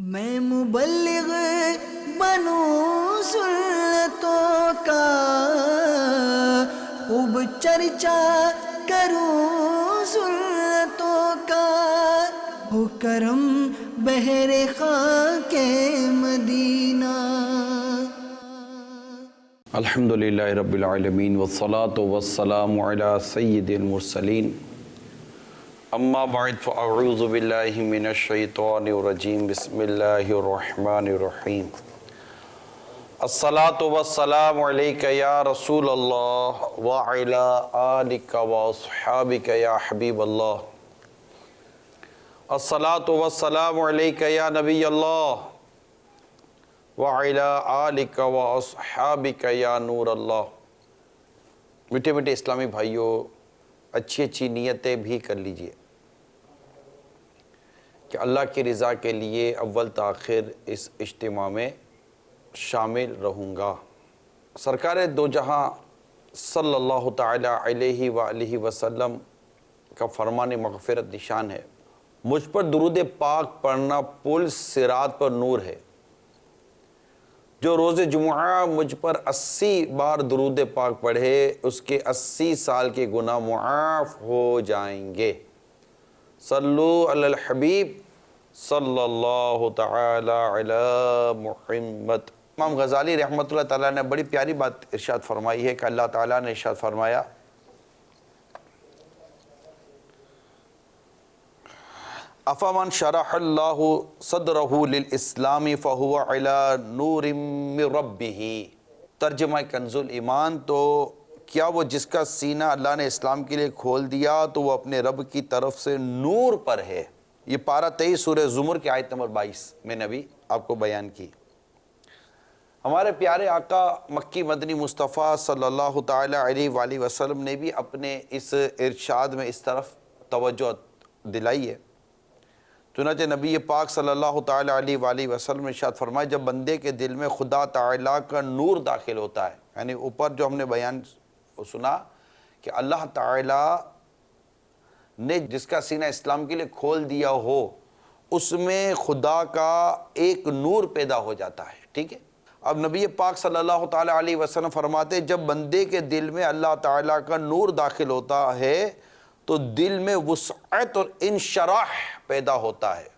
میں مبلغ بنوں سنتوں کا، خوب چرچا کروں سنتوں کا، ہو کرم بہر خاک مدینہ۔ الحمدللہ رب العالمین والصلاة والسلام علی سید المرسلین، اما بعد فاعوذ باللہ من الشیطان الرجیم، بسم اللہ الرحمن الرحیم۔ الصلاة والسلام علیک یا رسول اللہ وعلی آلک واصحابک یا حبیب اللہ۔ الصلاة والسلام علیک یا نبی اللہ وَعَلَىٰ آلِكَ وَأَصْحَابِكَ یا نور اللہ۔ میٹھے میٹھے اسلامی بھائیوں، اچھی اچھی نیتیں بھی کر لیجئے کہ اللہ کی رضا کے لیے اول تاخیر اس اجتماع میں شامل رہوں گا۔ سرکار دو جہاں صلی اللہ تعالی علیہ وآلہ وسلم کا فرمان مغفرت نشان ہے، مجھ پر درود پاک پڑھنا پل صراط پر نور ہے۔ جو روز جمعہ مجھ پر 80 بار درود پاک پڑھے، اس کے 80 سال کے گناہ معاف ہو جائیں گے۔ صلو علی الحبیب صلی اللہ تعالی علی محمد۔ امام غزالی رحمۃ اللہ تعالیٰ نے بڑی پیاری بات ارشاد فرمائی ہے کہ اللہ تعالیٰ نے ارشاد فرمایا، افمن شرح اللہ صدرہ للاسلام فہو علی نور من ربہ۔ ترجمہ کنز الایمان، تو کیا وہ جس کا سینہ اللہ نے اسلام کے لیے کھول دیا تو وہ اپنے رب کی طرف سے نور پر ہے۔ یہ پارہ 23 سورہ زمر کی آیت نمبر 22 میں نے ابھی آپ کو بیان کی۔ ہمارے پیارے آقا مکی مدنی مصطفیٰ صلی اللہ تعالی علیہ وآلہ وسلم نے بھی اپنے اس ارشاد میں اس طرف توجہ دلائی ہے۔ چنانچہ نبی پاک صلی اللہ تعالی علیہ وآلہ وسلم نے ارشاد فرمایا، جب بندے کے دل میں خدا تعالیٰ کا نور داخل ہوتا ہے، یعنی اوپر جو ہم نے بیان سنا کہ اللہ تعالیٰ نے جس کا سینہ اسلام کے لیے کھول دیا ہو، اس میں خدا کا ایک نور پیدا ہو جاتا ہے، ٹھیک ہے۔ اب نبی پاک صلی اللہ تعالی علیہ وسلم فرماتے، جب بندے کے دل میں اللہ تعالیٰ کا نور داخل ہوتا ہے تو دل میں وسعت اور انشراح پیدا ہوتا ہے۔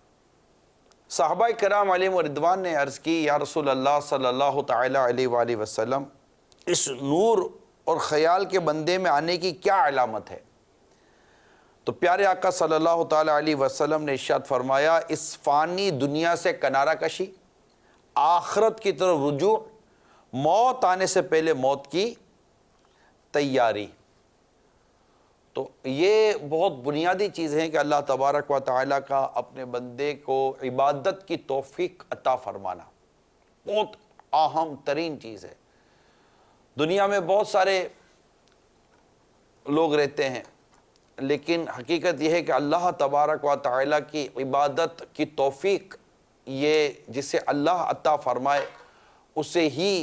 صحابہ کرام علیہم رضوان نے عرض کی، یا رسول اللہ صلی اللہ تعالی علیہ وآلہ وسلم، اس نور اور خیال کے بندے میں آنے کی کیا علامت ہے؟ تو پیارے آقا صلی اللہ تعالی علیہ وسلم نے ارشاد فرمایا، اس فانی دنیا سے کنارہ کشی، آخرت کی طرف رجوع، موت آنے سے پہلے موت کی تیاری۔ تو یہ بہت بنیادی چیز ہے کہ اللہ تبارک و تعالیٰ کا اپنے بندے کو عبادت کی توفیق عطا فرمانا بہت اہم ترین چیز ہے۔ دنیا میں بہت سارے لوگ رہتے ہیں، لیکن حقیقت یہ ہے کہ اللہ تبارک و تعالیٰ کی عبادت کی توفیق یہ جسے اللہ عطا فرمائے اسے ہی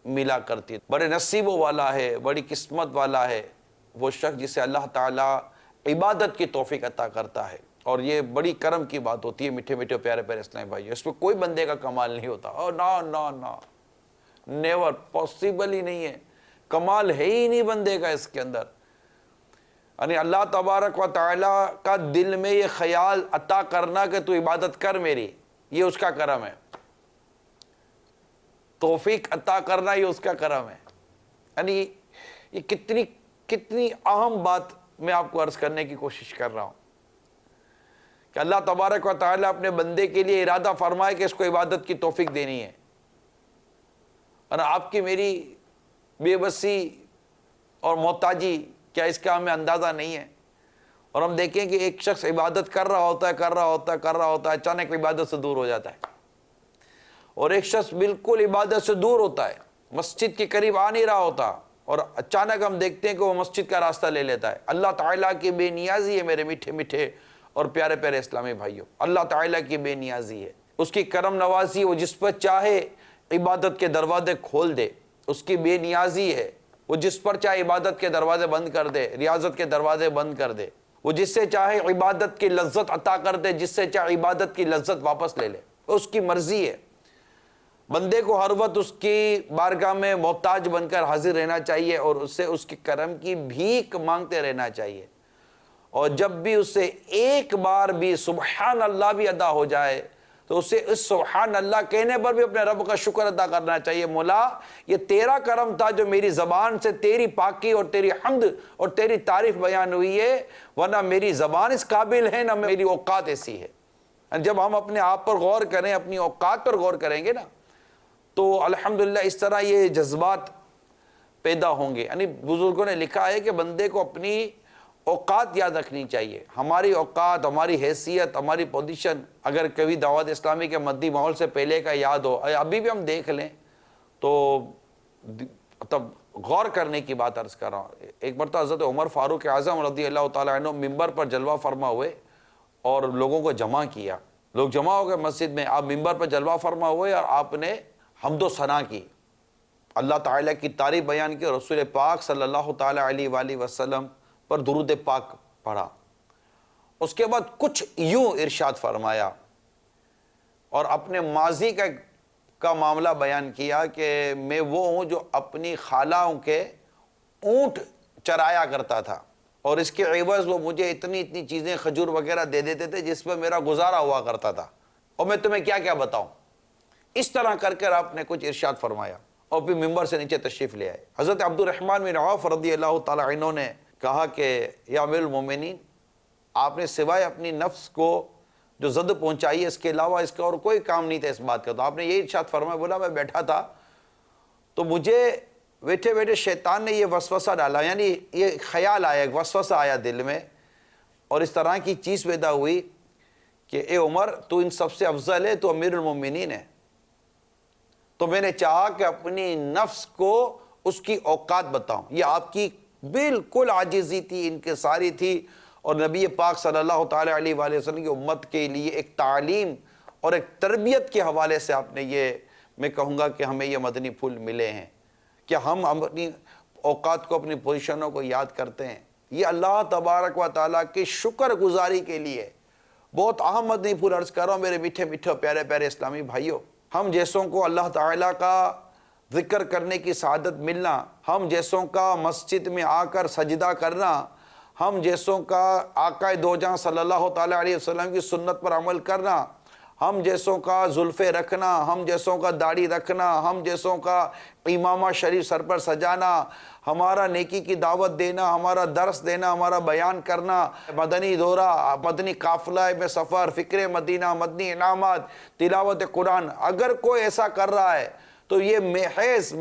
ملا کرتی ہے۔ بڑے نصیبوں والا ہے، بڑی قسمت والا ہے وہ شخص جسے اللہ تعالیٰ عبادت کی توفیق عطا کرتا ہے، اور یہ بڑی کرم کی بات ہوتی ہے میٹھے میٹھے پیارے پیارے اسلامی بھائی۔ اس میں کوئی بندے کا کمال نہیں ہوتا، اور نا نیور پاسبل ہی نہیں ہے، کمال ہے ہی نہیں بندے کا اس کے اندر۔ یعنی اللہ تبارک و تعالیٰ کا دل میں یہ خیال عطا کرنا کہ تو عبادت کر میری، یہ اس کا کرم ہے۔ توفیق عطا کرنا یہ اس کا کرم ہے۔ یعنی یہ کتنی اہم بات میں آپ کو عرض کرنے کی کوشش کر رہا ہوں کہ اللہ تبارک و تعالیٰ اپنے بندے کے لیے ارادہ فرمائے کہ اس کو عبادت کی توفیق دینی ہے، اور آپ کی میری بے بسی اور محتاجی کیا اس کا ہمیں اندازہ نہیں ہے؟ اور ہم دیکھیں کہ ایک شخص عبادت کر رہا ہوتا ہے اچانک عبادت سے دور ہو جاتا ہے، اور ایک شخص بالکل عبادت سے دور ہوتا ہے، مسجد کے قریب آ نہیں رہا ہوتا، اور اچانک ہم دیکھتے ہیں کہ وہ مسجد کا راستہ لے لیتا ہے۔ اللہ تعالیٰ کی بے نیازی ہے میرے میٹھے میٹھے اور پیارے پیارے اسلامی بھائیوں، اللہ تعالیٰ کی بے نیازی ہے، اس کی کرم نوازی، وہ جس پر چاہے عبادت کے دروازے کھول دے، اس کی بے نیازی ہے، وہ جس پر چاہے عبادت کے دروازے بند کر دے، ریاضت کے دروازے بند کر دے، وہ جس سے چاہے عبادت کی لذت عطا کر دے، جس سے چاہے عبادت کی لذت واپس لے لے۔ اس کی مرضی ہے. بندے کو ہر وقت اس کی بارگاہ میں محتاج بن کر حاضر رہنا چاہیے اور اس سے اس کے کرم کی بھیک مانگتے رہنا چاہیے. اور جب بھی اس سے ایک بار بھی سبحان اللہ بھی ادا ہو جائے تو اسے اس سبحان اللہ کہنے پر بھی اپنے رب کا شکر ادا کرنا چاہیے. مولا یہ تیرا کرم تھا جو میری زبان سے تیری پاکی اور تیری حمد اور تیری تعریف بیان ہوئی ہے، ورنہ میری زبان اس قابل ہے نہ میری اوقات ایسی ہے. جب ہم اپنے آپ پر غور کریں، اپنی اوقات پر غور کریں گے نا، تو الحمدللہ اس طرح یہ جذبات پیدا ہوں گے. یعنی بزرگوں نے لکھا ہے کہ بندے کو اپنی اوقات یاد رکھنی چاہیے. ہماری اوقات، ہماری حیثیت، ہماری پوزیشن اگر کبھی دعوت اسلامی کے مدی ماحول سے پہلے کا یاد ہو، ابھی بھی ہم دیکھ لیں تو تب غور کرنے کی بات عرض کر رہا ہوں. ایک مرتبہ حضرت عمر فاروق اعظم رضی اللہ تعالیٰ عنہ ممبر پر جلوہ فرما ہوئے اور لوگوں کو جمع کیا. لوگ جمع ہو گئے مسجد میں، آپ ممبر پر جلوہ فرما ہوئے اور آپ نے حمد و ثنا کی، اللہ تعالیٰ کی تعریف بیان کی، رسول پاک صلی اللہ تعالیٰ علیہ وآلہ وسلم پر درود پاک پڑھا. اس کے بعد کچھ یوں ارشاد فرمایا اور اپنے ماضی کا معاملہ بیان کیا کہ میں وہ ہوں جو اپنی خالہوں کے اونٹ چرایا کرتا تھا اور اس کے عوض وہ مجھے اتنی چیزیں کھجور وغیرہ دے دیتے تھے جس پر میرا گزارا ہوا کرتا تھا، اور میں تمہیں کیا کیا بتاؤں. اس طرح کر آپ نے کچھ ارشاد فرمایا اور پھر ممبر سے نیچے تشریف لے آئے. حضرت عبد الرحمن بن عوف رضی اللہ تعالیٰ عنہ نے کہا کہ یا امیر المومنین، آپ نے سوائے اپنی نفس کو جو زد پہنچائی ہے اس کے علاوہ اس کا اور کوئی کام نہیں تھا اس بات کا. تو آپ نے یہ ارشاد فرمایا، بولا میں بیٹھا تھا تو مجھے بیٹھے بیٹھے شیطان نے یہ وسوسہ ڈالا، یعنی یہ خیال آیا، ایک وسوسہ آیا دل میں اور اس طرح کی چیز پیدا ہوئی کہ اے عمر تو ان سب سے افضل ہے، تو امیر المومنین ہے. تو میں نے چاہا کہ اپنی نفس کو اس کی اوقات بتاؤں. یہ آپ کی بالکل عاجزی تھی، انکساری تھی، اور نبی پاک صلی اللہ تعالیٰ علیہ وآلہ وسلم کی امت کے لیے ایک تعلیم اور ایک تربیت کے حوالے سے آپ نے یہ، میں کہوں گا کہ ہمیں یہ مدنی پھول ملے ہیں کہ ہم اپنی اوقات کو، اپنی پوزیشنوں کو یاد کرتے ہیں. یہ اللہ تبارک و تعالیٰ کی شکر گزاری کے لیے بہت اہم مدنی پھول عرض کر رہا ہوں میرے میٹھے میٹھے پیارے پیارے اسلامی بھائیوں. ہم جیسوں کو اللہ تعالیٰ کا ذکر کرنے کی سعادت ملنا، ہم جیسوں کا مسجد میں آ کر سجدہ کرنا، ہم جیسوں کا آقا دو جہاں صلی اللہ تعالیٰ علیہ وسلم کی سنت پر عمل کرنا، ہم جیسوں کا زلفیں رکھنا، ہم جیسوں کا داڑھی رکھنا، ہم جیسوں کا امامہ شریف سر پر سجانا، ہمارا نیکی کی دعوت دینا، ہمارا درس دینا، ہمارا بیان کرنا، مدنی دورہ، مدنی قافلہ میں سفر، فکر مدینہ، مدنی انعامات، تلاوت قرآن، اگر کوئی ایسا کر رہا ہے تو یہ محض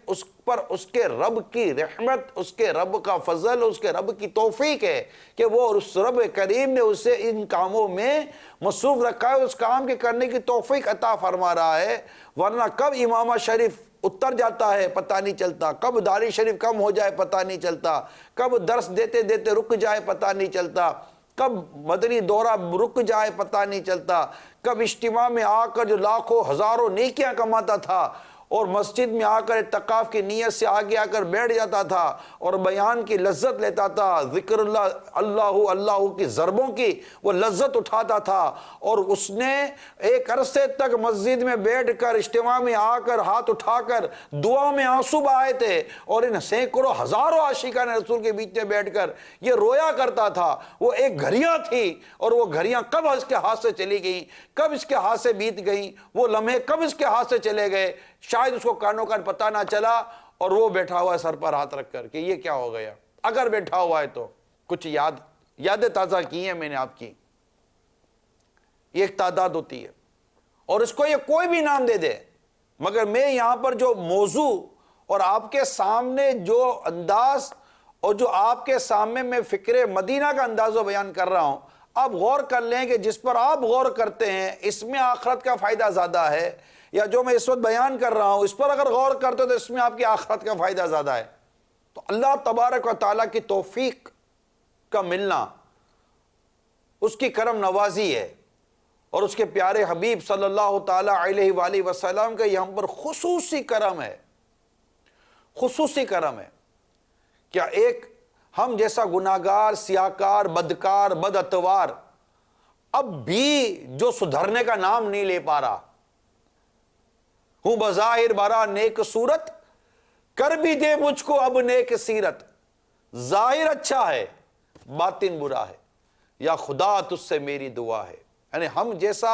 اس پر اس کے رب کی رحمت، اس کے رب کا فضل، اس کے رب کی توفیق ہے کہ وہ اس رب کریم نے اسے ان کاموں میں مصروف رکھا ہے، اس کام کے کرنے کی توفیق عطا فرما رہا ہے. ورنہ کب امامہ شریف اتر جاتا ہے پتہ نہیں چلتا، کب داڑھی شریف کم ہو جائے پتہ نہیں چلتا، کب درس دیتے دیتے رک جائے پتہ نہیں چلتا، کب مدنی دورہ رک جائے پتہ نہیں چلتا، کب اجتماع میں آ کر جو لاکھوں ہزاروں نیکیاں کماتا تھا اور مسجد میں آ کر اعتکاف کی نیت سے آگے آ کر بیٹھ جاتا تھا اور بیان کی لذت لیتا تھا، ذکر اللہ کی ضربوں کی وہ لذت اٹھاتا تھا، اور اس نے ایک عرصے تک مسجد میں بیٹھ کر اجتماع میں آ کر ہاتھ اٹھا کر دعا میں آنسو بہائے تھے، اور ان سینکڑوں ہزاروں عاشقان رسول کے بیچ میں بیٹھ کر یہ رویا کرتا تھا. وہ ایک گھڑیاں تھی اور وہ گھڑیاں کب اس کے ہاتھ سے چلی گئیں، کب اس کے ہاتھ سے بیت گئیں، وہ لمحے کب اس کے ہاتھ سے چلے گئے، شاید اس کو کانوں کان پتہ نہ چلا، اور وہ بیٹھا ہوا ہے سر پر ہاتھ رکھ کر کہ یہ کیا ہو گیا. اگر بیٹھا ہوا ہے تو کچھ یادیں تازہ کی ہیں میں نے آپ کی. یہ ایک تعداد ہوتی ہے اور اس کو یہ کوئی بھی نام دے دے، مگر میں یہاں پر جو موضوع اور آپ کے سامنے جو انداز اور جو آپ کے سامنے میں فکر مدینہ کا انداز و بیان کر رہا ہوں، آپ غور کر لیں کہ جس پر آپ غور کرتے ہیں اس میں آخرت کا فائدہ زیادہ ہے، یا جو میں اس وقت بیان کر رہا ہوں اس پر اگر غور کرتے تو اس میں آپ کی آخرت کا فائدہ زیادہ ہے. تو اللہ تبارک و تعالیٰ کی توفیق کا ملنا اس کی کرم نوازی ہے، اور اس کے پیارے حبیب صلی اللہ تعالیٰ علیہ وآلہ وسلم کا یہ ہم پر خصوصی کرم ہے. خصوصی کرم ہے. کیا ایک ہم جیسا گناہگار، سیاکار، بدکار، بد اتوار اب بھی جو سدھرنے کا نام نہیں لے پا رہا. ہوں بظاہر برا نیک صورت، کر بھی دے مجھ کو اب نیک سیرت. ظاہر اچھا ہے باطن برا ہے، یا خدا تجھ سے میری دعا ہے. یعنی ہم جیسا،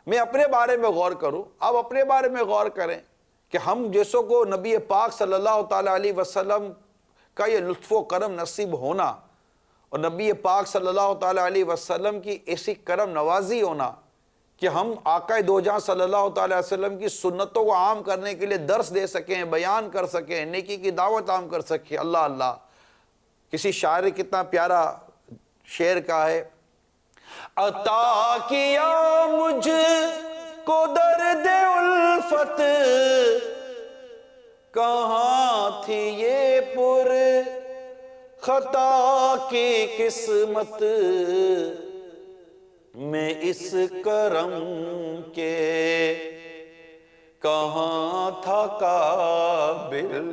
میں اپنے بارے میں غور کروں، آپ اپنے بارے میں غور کریں کہ ہم جیسوں کو نبی پاک صلی اللہ تعالیٰ علیہ وسلم کا یہ لطف و کرم نصیب ہونا، اور نبی پاک صلی اللہ تعالیٰ علیہ وسلم کی ایسی کرم نوازی ہونا کہ ہم آقا دو جہاں صلی اللہ تعالیٰ علیہ وسلم کی سنتوں کو عام کرنے کے لیے درس دے سکیں، بیان کر سکیں، نیکی کی دعوت عام کر سکیں. اللہ اللہ. کسی شاعر نے کتنا پیارا شعر کہا ہے: عطا کیا مجھ کو درد الفت، کہاں تھی یہ پر خطا کی قسمت، میں اس کرم کے کہاں تھا قابل،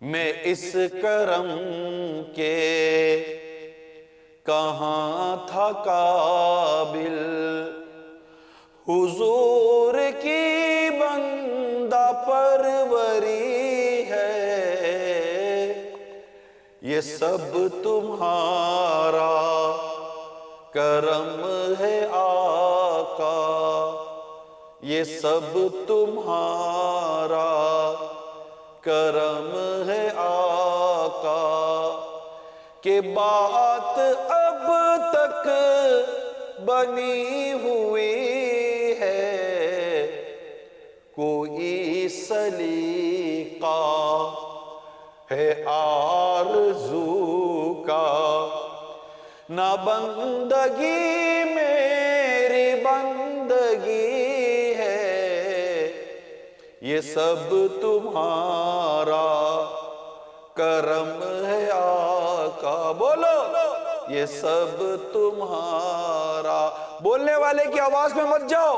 میں اس کرم کے کہاں تھا قابل. حضور کی بندہ پروری ہے، یہ سب تمہارا کرم ہے آقا، یہ سب تمہارا کرم ہے آقا. کہ بات اب تک بنی ہوئی ہے، کوئی سلیقہ ہے آرزو کا، نہ بندگی میری بندگی ہے، یہ سب تمہارا کرم ہے آقا. بولو یہ سب تمہارا. بولنے والے کی آواز میں مت جاؤ،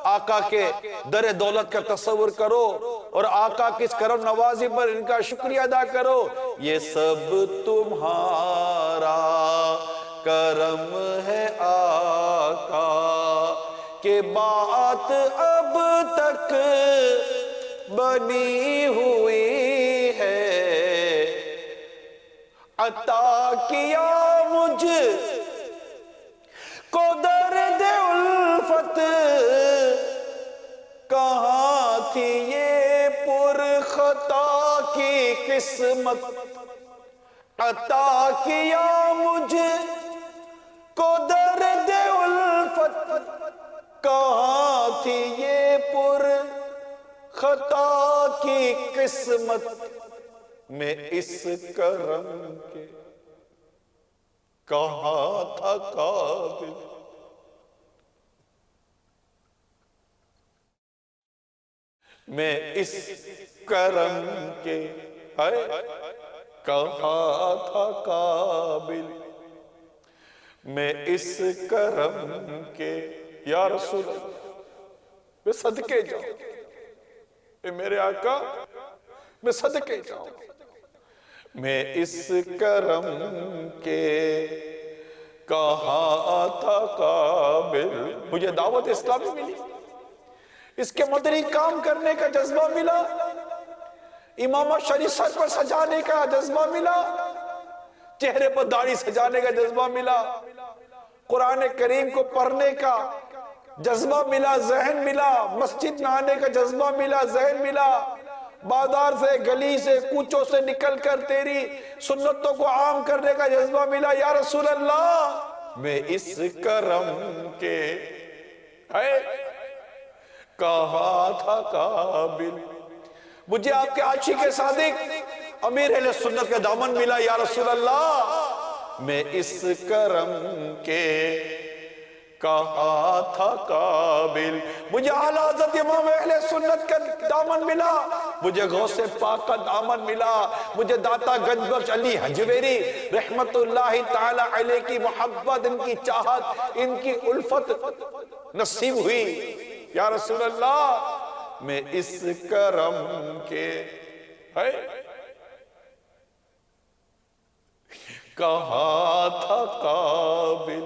آقا کے در دولت کا تصور کرو اور آقا کی اس کرم نوازی پر ان کا شکریہ ادا کرو. یہ سب تمہارا کرم ہے آقا، کہ بات اب تک بنی ہوئی ہے. عطا کیا مجھ کو درد الفت، کہاں تھی یہ پر خطا کی قسمت. عطا کیا مجھ کو درد الفت، کہاں تھی یہ پر خطا کی قسمت، میں اس کرم کے کہاں تھا قابل. میں اس کرم کے کہاں تھا قابل. میں اس کرم کے یا رسول اللہ میں صدقے جاؤں، اے میرے آقا میں صدقے جاؤں. میں اس کرم کے کہاں تھا قابل. مجھے دعوت اسلامی ملی، اس کے مدنی کام کرنے کا جذبہ ملا، امامہ شریف سر پر سجانے کا جذبہ ملا، چہرے پر داڑھی سجانے کا جذبہ ملا، قرآن کریم کو پڑھنے کا جذبہ ملا، ذہن ملا، مسجد میں آنے کا جذبہ ملا، ذہن ملا، بازار سے گلی سے کوچوں سے نکل کر تیری سنتوں کو عام کرنے کا جذبہ ملا. یا رسول اللہ میں اس کرم کے کہاں تھا قابل. مجھے آپ کے عاشق صادق امیر اہل سنت کا دامن ملا. یا رسول اللہ میں اس کرم کے کہاں تھا قابل. مجھے اعلیٰ حضرت امام اہل سنت کا دامن ملا، مجھے غوث پاک کا دامن ملا، مجھے داتا گنج بخش علی حجویری رحمت اللہ تعالی علیہ کی محبت، ان کی چاہت، ان کی الفت نصیب ہوئی. یا رسول اللہ میں اس کرم کے کہاں تھا قابل.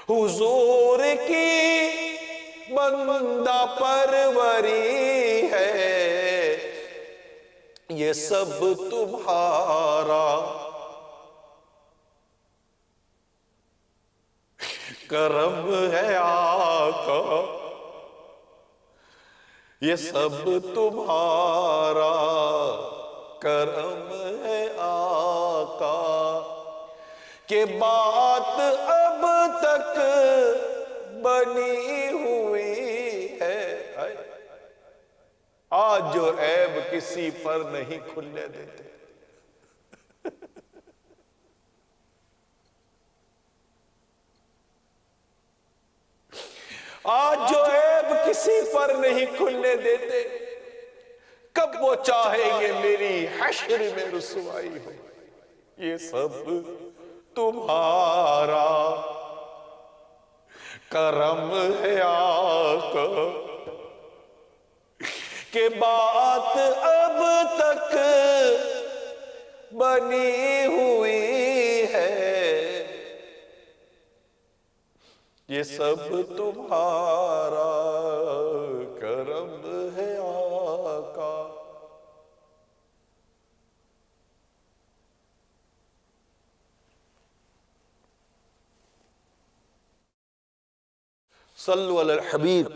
حضور کی بندہ پروری ہے، یہ سب تمہارا کرم ہے آقا، یہ سب تمہارا کرم ہے آقا، کہ بات اب تک بنی ہوئی ہے، آج جو عیب کسی پر نہیں کھلنے دیتے، آج جو عیب کسی پر نہیں کھلنے دیتے، کب وہ چاہیں گے میری حشر میں رسوائی ہو، یہ سب تمہارا کرم ہے آقا، کہ بات اب تک بنی ہوئی ہے، یہ سب تمہارا کرم ہے آقا۔ صلو علی الحبیب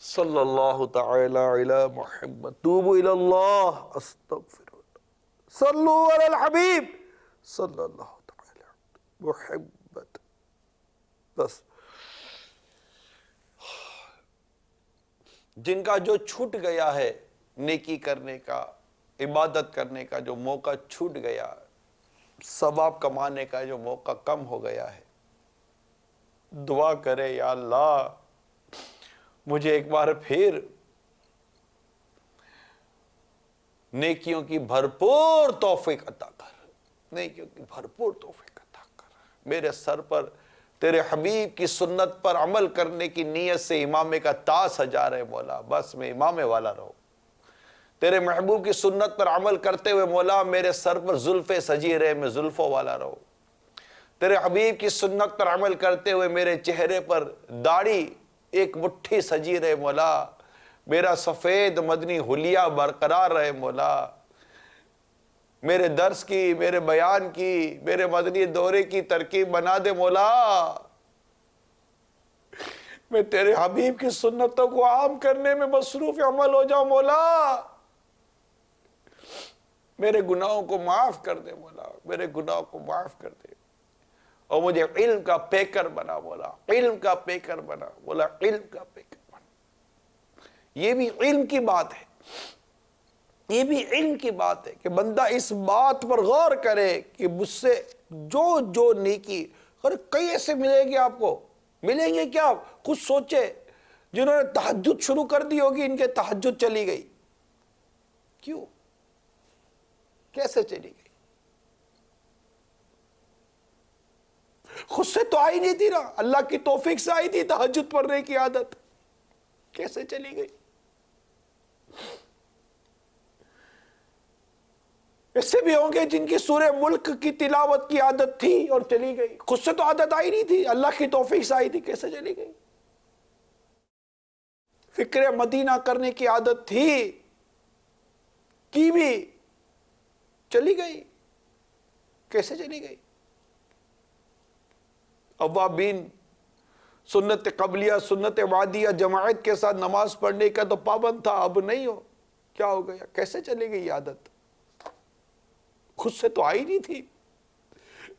صلی اللہ تعالی علی محمد، توبوا الی اللہ استغفر اللہ، صلو علی الحبیب صلی اللہ تعالی علی محمد۔ بس جن کا جو چھوٹ گیا ہے نیکی کرنے کا، عبادت کرنے کا جو موقع چھوٹ گیا، ثواب کمانے کا جو موقع کم ہو گیا ہے، دعا کرے یا اللہ مجھے ایک بار پھر نیکیوں کی بھرپور توفیق عطا کر، نیکیوں کی بھرپور توفیق عطا کر، میرے سر پر تیرے حبیب کی سنت پر عمل کرنے کی نیت سے امامے کا تاج سجا رہے مولا، بس میں امامے والا رہوں، تیرے محبوب کی سنت پر عمل کرتے ہوئے مولا میرے سر پر زلفیں سجی رہے، میں زلفوں والا رہوں، تیرے حبیب کی سنت پر عمل کرتے ہوئے میرے چہرے پر داڑھی ایک مٹھی سجی رہے مولا، میرا سفید مدنی حلیہ برقرار رہے مولا، میرے درس کی، میرے بیان کی، میرے مدنی دورے کی ترکیب بنا دے مولا، میں تیرے حبیب کی سنتوں کو عام کرنے میں مصروف عمل ہو جاؤں مولا، میرے گناہوں کو معاف کر دے مولا، میرے گناہوں کو معاف کر دے، اور مجھے علم کا پیکر بنا مولا، علم کا پیکر بنا مولا، علم کا پیکر بنا۔ یہ بھی علم کی بات ہے، یہ بھی علم کی بات ہے کہ بندہ اس بات پر غور کرے کہ مجھ سے جو نیکی، اور کئی ایسے ملیں گے آپ کو، ملیں گے کیا؟ کچھ سوچے جنہوں نے تہجد شروع کر دی ہوگی، ان کے تہجد چلی گئی، کیوں؟ کیسے چلی گئی؟ خود سے تو آئی نہیں تھی نا، اللہ کی توفیق سے آئی تھی تہجد پڑھنے کی عادت، کیسے چلی گئی؟ ایسے بھی ہوں گے جن کی سورہ ملک کی تلاوت کی عادت تھی اور چلی گئی، خود سے تو عادت آئی نہیں تھی، اللہ کی توفیق سے آئی تھی، کیسے چلی گئی؟ فکر مدینہ کرنے کی عادت تھی، کی بھی چلی گئی، کیسے چلی گئی؟ اوابین سنت قبلیہ سنت بعدیہ جماعت کے ساتھ نماز پڑھنے کا تو پابند تھا، اب نہیں ہو، کیا ہو گیا؟ کیسے چلی گئی یہ عادت؟ خود سے تو آئی نہیں تھی،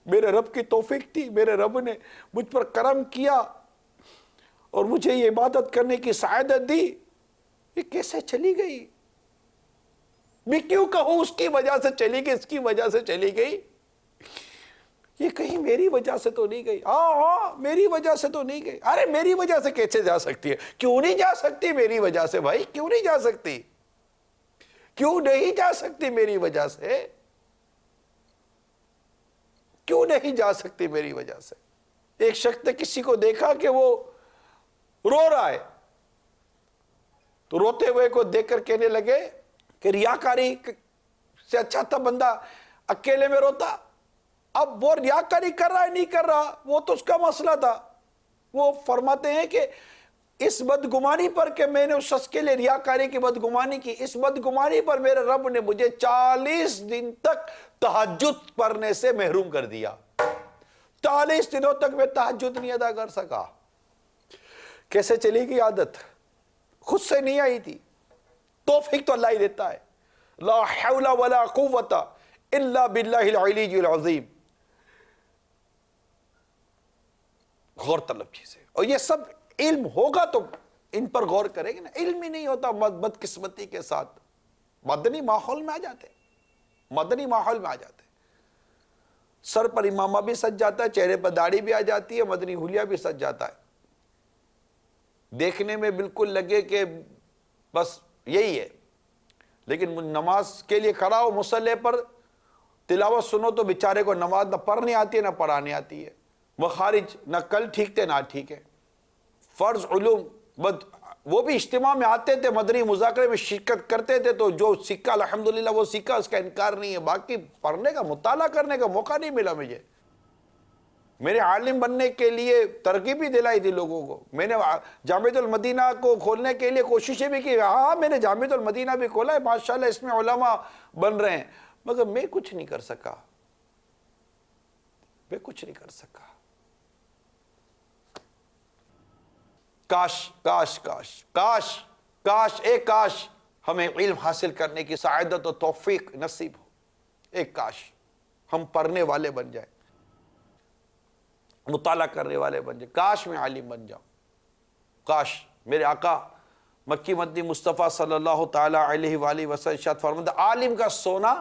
میرے رب کی توفیق تھی، میرے رب نے مجھ پر کرم کیا اور مجھے یہ عبادت کرنے کی سعادت دی، یہ کیسے چلی گئی؟ میں کیوں کہوں اس کی وجہ سے چلی گئی، اس کی وجہ سے چلی گئی؟ یہ کہیں میری وجہ سے تو نہیں گئی؟ ہاں میری وجہ سے تو نہیں گئی۔ ارے میری وجہ سے کیسے جا سکتی ہے؟ کیوں نہیں جا سکتی میری وجہ سے بھائی؟ کیوں نہیں جا سکتی؟ کیوں نہیں جا سکتی میری وجہ سے؟ کیوں نہیں جا سکتی میری وجہ سے؟ ایک شخص نے کسی کو دیکھا کہ وہ رو رہا ہے، تو روتے ہوئے کو دیکھ کر کہنے لگے کہ ریاکاری سے اچھا تھا بندہ اکیلے میں روتا، اب وہ ریاکاری کر رہا ہے نہیں کر رہا وہ تو اس کا مسئلہ تھا. وہ فرماتے ہیں کہ اس بدگمانی پر کہ میں نے اس شخص کے لیے ریاکاری کی بدگمانی کی، اس بدگمانی پر میرے رب نے مجھے 40 دن تک تہجد پڑھنے سے محروم کر دیا. 40 دنوں تک میں تہجد نہیں ادا کر سکا. کیسے چلی گئی عادت؟ خود سے نہیں آئی تھی. توفیق تو اللہ ہی دیتا ہے. لا حول ولا قوت الا باللہ العلی العظیم. غور طلب چیزیں، اور یہ سب علم ہوگا تو ان پر غور کریں گے نا. علم ہی نہیں ہوتا بدقسمتی کے ساتھ مدنی ماحول میں آ جاتے ہیں. مدنی ماحول میں آ جاتے ہیں. سر پر امامہ بھی سج جاتا ہے، چہرے پر داڑھی بھی آ جاتی ہے، مدنی حلیہ بھی سج جاتا ہے. دیکھنے میں بالکل لگے کہ بس یہی ہے، لیکن نماز کے لیے کھڑا ہو مصلی پر تلاوت سنو تو بیچارے کو نماز نہ پڑھنی آتی ہے نہ پڑھانے آتی ہے. مخارج نہ کل ٹھیک تھے نہ ٹھیک ہے. فرض علوم وہ بھی اجتماع میں آتے تھے، مدنی مذاکرے میں شرکت کرتے تھے، تو جو سیکھا الحمدللہ وہ سیکھا، اس کا انکار نہیں ہے. باقی پڑھنے کا مطالعہ کرنے کا موقع نہیں ملا مجھے. میں نے عالم بننے کے لیے ترغیب بھی دلائی تھی لوگوں کو. میں نے جامعۃ المدینہ کو کھولنے کے لیے کوششیں بھی کی. ہاں میں نے جامعۃ المدینہ بھی کھولا ہے، ماشاءاللہ اس میں علماء بن رہے ہیں، مگر میں کچھ نہیں کر سکا. میں کچھ نہیں کر سکا. کاش کاش کاش کاش کاش ایک کاش ہمیں علم حاصل کرنے کی سعادت و توفیق نصیب ہو. ایک کاش ہم پڑھنے والے بن جائیں، مطالعہ کرنے والے بن جائیں. کاش میں عالم بن جاؤں. کاش میرے آقا مکی مدنی مصطفیٰ صلی اللہ تعالی علیہ وآلہ وسلم ارشاد فرماتے ہیں عالم کا سونا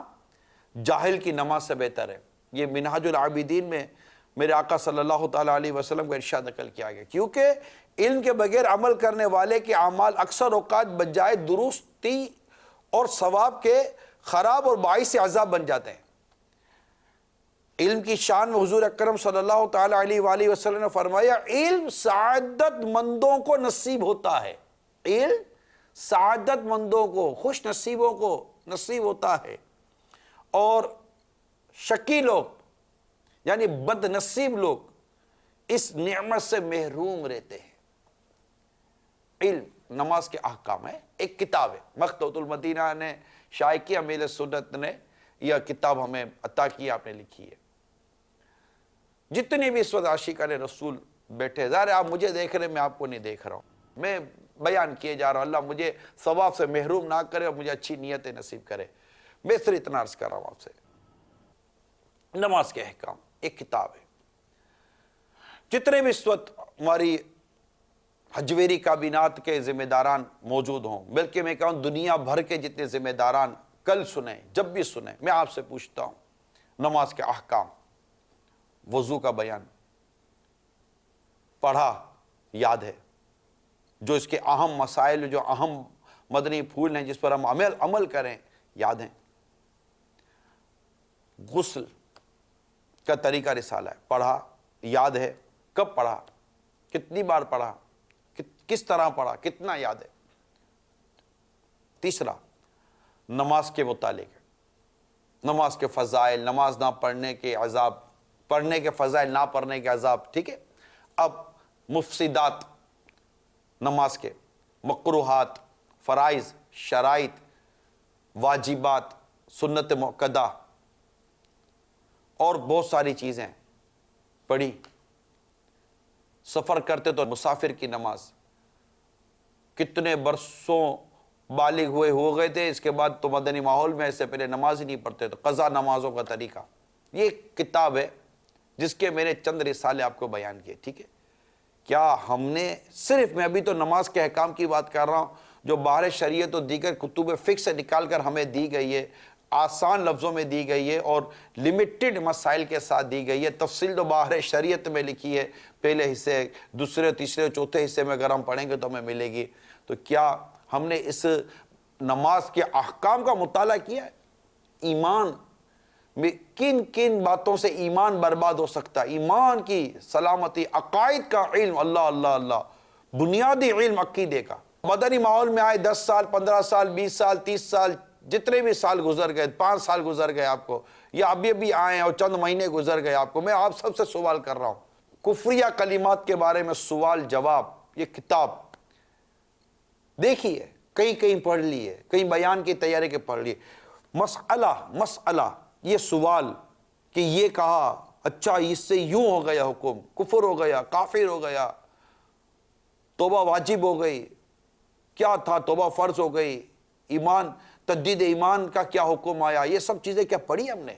جاہل کی نماز سے بہتر ہے. یہ منہاج العابدین میں میرے آقا صلی اللہ تعالی علیہ وسلم کا ارشاد نقل کیا گیا. کیونکہ علم کے بغیر عمل کرنے والے کے اعمال اکثر اوقات بجائے درستی اور ثواب کے خراب اور باعث عذاب بن جاتے ہیں. علم کی شان میں حضور اکرم صلی اللہ تعالی علیہ وآلہ وسلم نے فرمایا علم سعادت مندوں کو نصیب ہوتا ہے. علم سعادت مندوں کو، خوش نصیبوں کو نصیب ہوتا ہے، اور شقی لوگ یعنی بد نصیب لوگ اس نعمت سے محروم رہتے ہیں. علم نماز کے احکام ہے. ایک کتاب ہے مکتبۃ المدینہ نے شائع کیا، امیل سنت نے یہ کتاب ہمیں عطا کی، آپ نے لکھی ہے. جتنے بھی اس وقت عاشقان رسول بیٹھے، ظاہر ہے آپ مجھے دیکھ رہے ہیں، میں آپ کو نہیں دیکھ رہا ہوں، میں بیان کیے جا رہا ہوں. اللہ مجھے ثواب سے محروم نہ کرے اور مجھے اچھی نیتیں نصیب کرے. میں صرف اتنا عرض کر رہا ہوں آپ سے. نماز کے احکام ایک کتاب ہے. جتنے بھی اس وقت ہماری حجویری کابینات کے ذمہ داران موجود ہوں، بلکہ میں کہوں دنیا بھر کے جتنے ذمہ داران کل سنیں، جب بھی سنیں، میں آپ سے پوچھتا ہوں نماز کے احکام، وضو کا بیان پڑھا یاد ہے؟ جو اس کے اہم مسائل، جو اہم مدنی پھول ہیں جس پر ہم عمل کریں، یاد ہیں؟ غسل کا طریقہ رسالہ ہے، پڑھا یاد ہے؟ کب پڑھا؟ کتنی بار پڑھا؟ کس طرح پڑھا؟ کتنا یاد ہے؟ تیسرا نماز کے متعلق، نماز کے فضائل، نماز نہ پڑھنے کے عذاب، پڑھنے کے فضائل، نہ پڑھنے کے عذاب. ٹھیک ہے. اب مفسدات نماز کے، مکروہات، فرائض، شرائط، واجبات، سنت مؤکدہ اور بہت ساری چیزیں پڑھی. سفر کرتے تو مسافر کی نماز، کتنے برسوں بالغ ہو گئے تھے، اس کے بعد تو مدنی ماحول میں ایسے پہلے نماز ہی نہیں پڑھتے، تو قضا نمازوں کا طریقہ. یہ ایک کتاب ہے جس کے میں نے چند رسالے آپ کو بیان کیے. ٹھیک ہے. کیا ہم نے صرف، میں ابھی تو نماز کے احکام کی بات کر رہا ہوں جو باہر شریعت و دیگر کتب فقہ سے نکال کر ہمیں دی گئی ہے، آسان لفظوں میں دی گئی ہے اور لمیٹڈ مسائل کے ساتھ دی گئی ہے. تفصیل تو باہر شریعت میں لکھی ہے، پہلے حصے، دوسرے، تیسرے، چوتھے حصے میں اگر ہم پڑھیں گے تو ہمیں ملے گی. تو کیا ہم نے اس نماز کے احکام کا مطالعہ کیا ہے؟ ایمان میں کن کن باتوں سے ایمان برباد ہو سکتا ہے، ایمان کی سلامتی، عقائد کا علم، اللہ اللہ اللہ، بنیادی علم عقیدے کا. مدنی ماحول میں آئے 10 سال، 15 سال، 20 سال، 30 سال، جتنے بھی سال گزر گئے، 5 سال گزر گئے آپ کو، یا ابھی آئے اور چند مہینے گزر گئے آپ کو، میں آپ سب سے سوال کر رہا ہوں، کفریہ کلمات کے بارے میں سوال جواب، یہ کتاب دیکھیے، کہیں پڑھ لیے، کہیں بیان کی تیاری کے پڑھ لیے، مسئلہ یہ سوال کہ یہ کہا، اچھا اس سے یوں ہو گیا حکم، کفر ہو گیا، کافر ہو گیا، توبہ واجب ہو گئی، کیا تھا توبہ فرض ہو گئی، ایمان، تجدید ایمان کا کیا حکم آیا، یہ سب چیزیں کیا پڑھی ہم نے،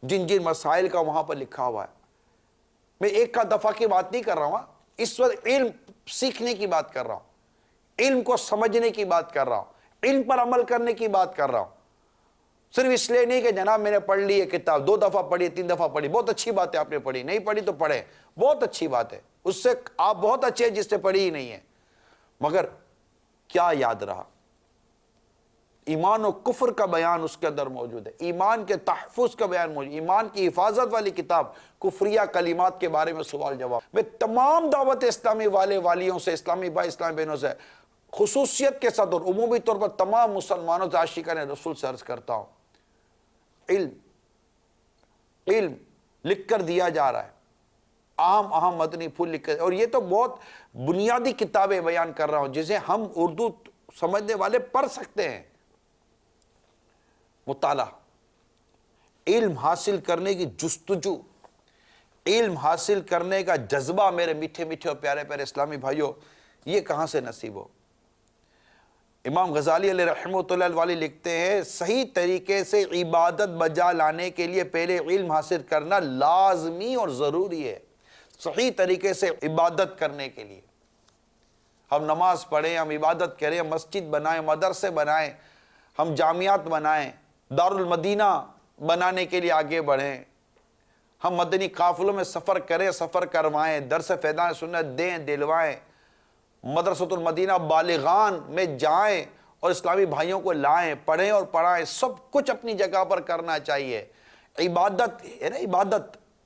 جن مسائل کا وہاں پر لکھا ہوا ہے۔ میں ایک کا دفعہ کی بات نہیں کر رہا ہوں، اس وقت علم سیکھنے کی بات کر رہا ہوں، علم کو سمجھنے کی بات کر رہا ہوں، علم پر عمل کرنے کی بات کر رہا ہوں، صرف اس لیے نہیں کہ جناب میں نے پڑھ لی ہے کتاب، 2 دفعہ پڑھی، 3 دفعہ پڑھی، بہت اچھی بات ہے آپ نے پڑھی، نہیں پڑھی تو پڑھیں، بہت اچھی بات ہے، اس سے آپ بہت اچھے ہیں جس نے پڑھی ہی نہیں ہے، مگر کیا یاد رہا؟ ایمان و کفر کا بیان اس کے اندر موجود ہے، ایمان کے تحفظ کا بیان موجود ہے، ایمان کی حفاظت والی کتاب، کفریہ کلمات کے بارے میں سوال جواب۔ میں تمام دعوت اسلامی والیوں سے، اسلامی بھائی، اسلامی بہنوں سے خصوصیت کے ساتھ اور عمومی طور پر تمام مسلمانوں سے، عاشقان رسول سے عرض کرتا ہوں، علم لکھ کر دیا جا رہا ہے، اہم مدنی پھول لکھ کر، اور یہ تو بہت بنیادی کتابیں بیان کر رہا ہوں جسے ہم اردو سمجھنے والے پڑھ سکتے ہیں۔ مطالعہ، علم حاصل کرنے کی جستجو، علم حاصل کرنے کا جذبہ میرے میٹھے میٹھے اور پیارے پیارے اسلامی بھائیوں، یہ کہاں سے نصیب ہو؟ امام غزالی علیہ رحمۃ اللہ علیہ لکھتے ہیں، صحیح طریقے سے عبادت بجا لانے کے لیے پہلے علم حاصل کرنا لازمی اور ضروری ہے۔ صحیح طریقے سے عبادت کرنے کے لیے ہم نماز پڑھیں، ہم عبادت کریں، ہم مسجد بنائیں، مدرسے بنائیں، ہم جامعات بنائیں، دارالمدینہ بنانے کے لیے آگے بڑھیں، ہم مدنی قافلوں میں سفر کریں، سفر کروائیں، درس فیضان سنت دیں، دلوائیں، مدرسۃ المدینہ بالغان میں جائیں اور اسلامی بھائیوں کو لائیں، پڑھیں اور پڑھائیں، سب کچھ اپنی جگہ پر کرنا چاہیے۔ عبادت ہے نا،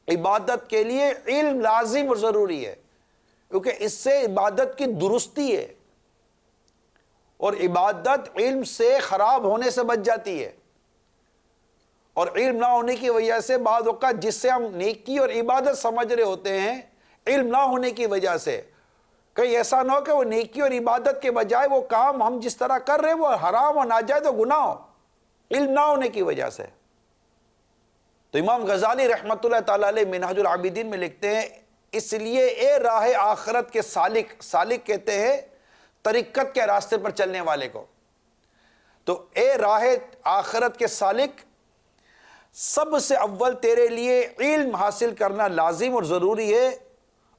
عبادت کے لیے علم لازم اور ضروری ہے، کیونکہ اس سے عبادت کی درستی ہے، اور عبادت علم سے خراب ہونے سے بچ جاتی ہے، اور علم نہ ہونے کی وجہ سے بعض اوقات جس سے ہم نیکی اور عبادت سمجھ رہے ہوتے ہیں، علم نہ ہونے کی وجہ سے کہیں ایسا نہ ہو کہ وہ نیکی اور عبادت کے بجائے وہ کام ہم جس طرح کر رہے ہیں وہ حرام اور ناجائز و گناہ ہو، علم نہ ہونے کی وجہ سے۔ تو امام غزالی رحمۃ اللہ تعالی علیہ منہاج العابدین میں لکھتے ہیں، اس لیے اے راہ آخرت کے سالک کہتے ہیں طریقت کے راستے پر چلنے والے کو، تو اے راہ آخرت کے سالک، سب سے اول تیرے لیے علم حاصل کرنا لازم اور ضروری ہے،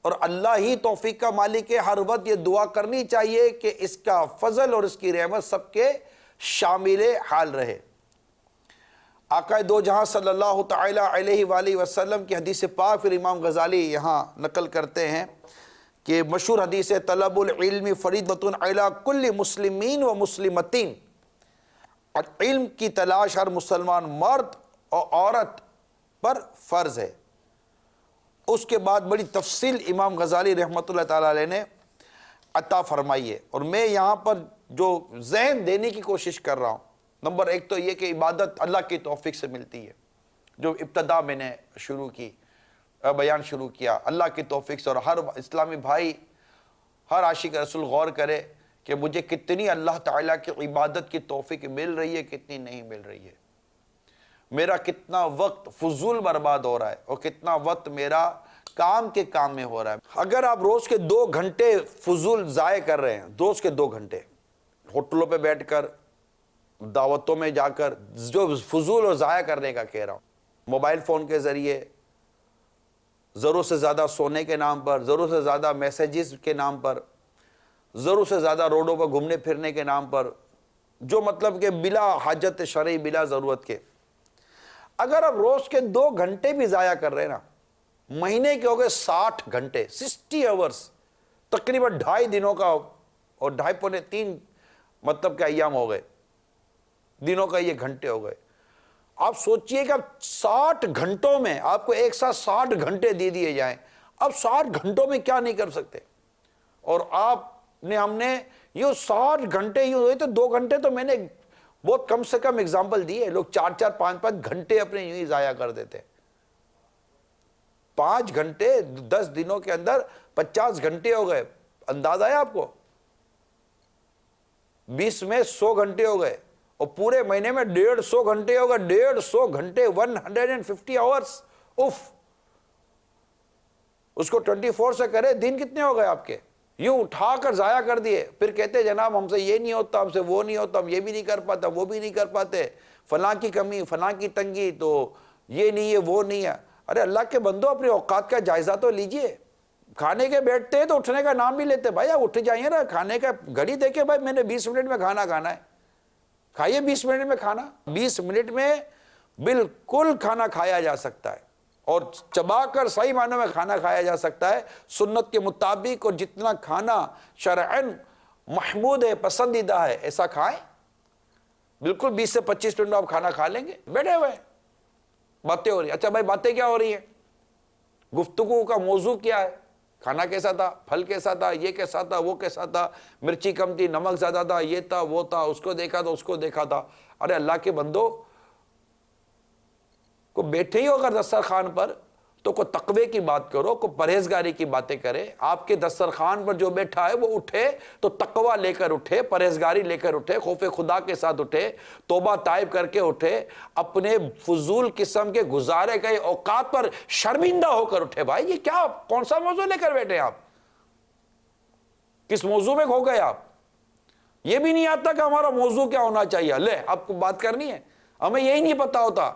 اور اللہ ہی توفیق کا مالک ہے، ہر وقت یہ دعا کرنی چاہیے کہ اس کا فضل اور اس کی رحمت سب کے شامل حال رہے۔ آقا دو جہاں صلی اللہ تعالی علیہ وآلہ وسلم کی حدیث پاک پھر امام غزالی یہاں نقل کرتے ہیں کہ مشہور حدیث ہے، طلب العلم فریضۃ علی کل مسلمین و مسلمتین، علم کی تلاش ہر مسلمان مرد اور عورت پر فرض ہے۔ اس کے بعد بڑی تفصیل امام غزالی رحمۃ اللہ تعالی علیہ نے عطا فرمائی ہے، اور میں یہاں پر جو ذہن دینے کی کوشش کر رہا ہوں، نمبر 1 تو یہ کہ عبادت اللہ کی توفیق سے ملتی ہے، جو ابتدا میں نے بیان شروع کیا، اللہ کی توفیق سے، اور ہر اسلامی بھائی، ہر عاشق رسول غور کرے کہ مجھے کتنی اللہ تعالیٰ کی عبادت کی توفیق مل رہی ہے، کتنی نہیں مل رہی ہے، میرا کتنا وقت فضول برباد ہو رہا ہے، اور کتنا وقت میرا کام کے کام میں ہو رہا ہے۔ اگر آپ روز کے 2 گھنٹے فضول ضائع کر رہے ہیں، روز کے 2 گھنٹے ہوٹلوں پہ بیٹھ کر، دعوتوں میں جا کر، جو فضول اور ضائع کرنے کا کہہ رہا ہوں، موبائل فون کے ذریعے، ضرورت سے زیادہ سونے کے نام پر، ضرورت سے زیادہ میسیجز کے نام پر، ضرورت سے زیادہ روڈوں پر گھومنے پھرنے کے نام پر، جو مطلب کہ بلا حاجت شرعی، بلا ضرورت کے، اگر آپ روز کے 2 گھنٹے بھی ضائع کر رہے ہیں نا، مہینے کے ہو گئے 60 گھنٹے، 60 آورز، تقریباً 2.5 دنوں کا، اور 2.5 پونے 3 مطلب کہ ایام ہو گئے، دنوں کا یہ گھنٹے ہو گئے۔ آپ سوچئے کہ اب 60 گھنٹوں میں آپ کو ایک ساتھ 60 گھنٹے دے دیے جائیں، اب 60 گھنٹوں میں کیا نہیں کر سکتے، اور ہم نے یہ 60 گھنٹے یوں ہوئے تو 2 گھنٹے تو میں نے بہت کم سے کم اگزامپل دی ہے، لوگ 4-4 5-5 گھنٹے اپنے یوں ہی ضائع کر دیتے، 5 گھنٹے 10 دنوں کے اندر 50 گھنٹے ہو گئے، اندازہ ہے آپ کو؟ 20 میں 100 گھنٹے ہو گئے، اور پورے مہینے میں 150 گھنٹے ہو گئے، 150 گھنٹے 150 آورس، اف، اس کو 24 سے کرے، دن کتنے ہو گئے آپ کے؟ یوں اٹھا کر ضائع کر دیے، پھر کہتے جناب ہم سے یہ نہیں ہوتا، ہم سے وہ نہیں ہوتا، ہم یہ بھی نہیں کر پاتا، وہ بھی نہیں کر پاتے، فلاں کی کمی، فلاں کی تنگی، تو یہ نہیں ہے وہ نہیں ہے۔ ارے اللہ کے بندو، اپنے اوقات کا جائزہ تو لیجئے، کھانے کے بیٹھتے ہیں تو اٹھنے کا نام نہیں لیتے، بھائی آپ اٹھ جائیے نا، کھانے کا گھڑی دیکھے، بھائی میں نے 20 منٹ میں کھانا کھانا ہے، کھائیے 20 منٹ میں کھانا، 20 منٹ میں بالکل کھانا کھایا جا سکتا ہے، اور چبا کر صحیح معنوں میں کھانا کھایا جا سکتا ہے سنت کے مطابق، اور جتنا کھانا شرعاً محمود ہے، پسندیدہ ہے، ایسا کھائیں، بالکل 20 سے 25 منٹ میں آپ کھانا کھا لیں گے، بیٹھے ہوئے باتیں ہو رہی ہیں۔ اچھا بھائی باتیں کیا ہو رہی ہیں؟ گفتگو کا موضوع کیا ہے؟ کھانا کیسا تھا، پھل کیسا تھا، یہ کیسا تھا، وہ کیسا تھا، مرچی کم تھی، نمک زیادہ تھا، یہ تھا وہ تھا، اس کو دیکھا تھا، اس کو دیکھا تھا۔ ارے اللہ کے بندو، کو بیٹھے ہی ہو اگر دسترخوان پر تو کوئی تقوی کی بات کرو، کوئی پرہیزگاری کی باتیں کرے۔ آپ کے دسترخوان پر جو بیٹھا ہے وہ اٹھے تو تقوی لے کر اٹھے، پرہیزگاری لے کر اٹھے، خوف خدا کے ساتھ اٹھے، توبہ تائب کر کے اٹھے، اپنے فضول قسم کے گزارے گئے اوقات پر شرمندہ ہو کر اٹھے۔ بھائی یہ کیا، کون سا موضوع لے کر بیٹھے آپ؟ کس موضوع میں کھو گئے آپ؟ یہ بھی نہیں آتا کہ ہمارا موضوع کیا ہونا چاہیے، لے آپ کو بات کرنی ہے، ہمیں یہی نہیں پتا ہوتا۔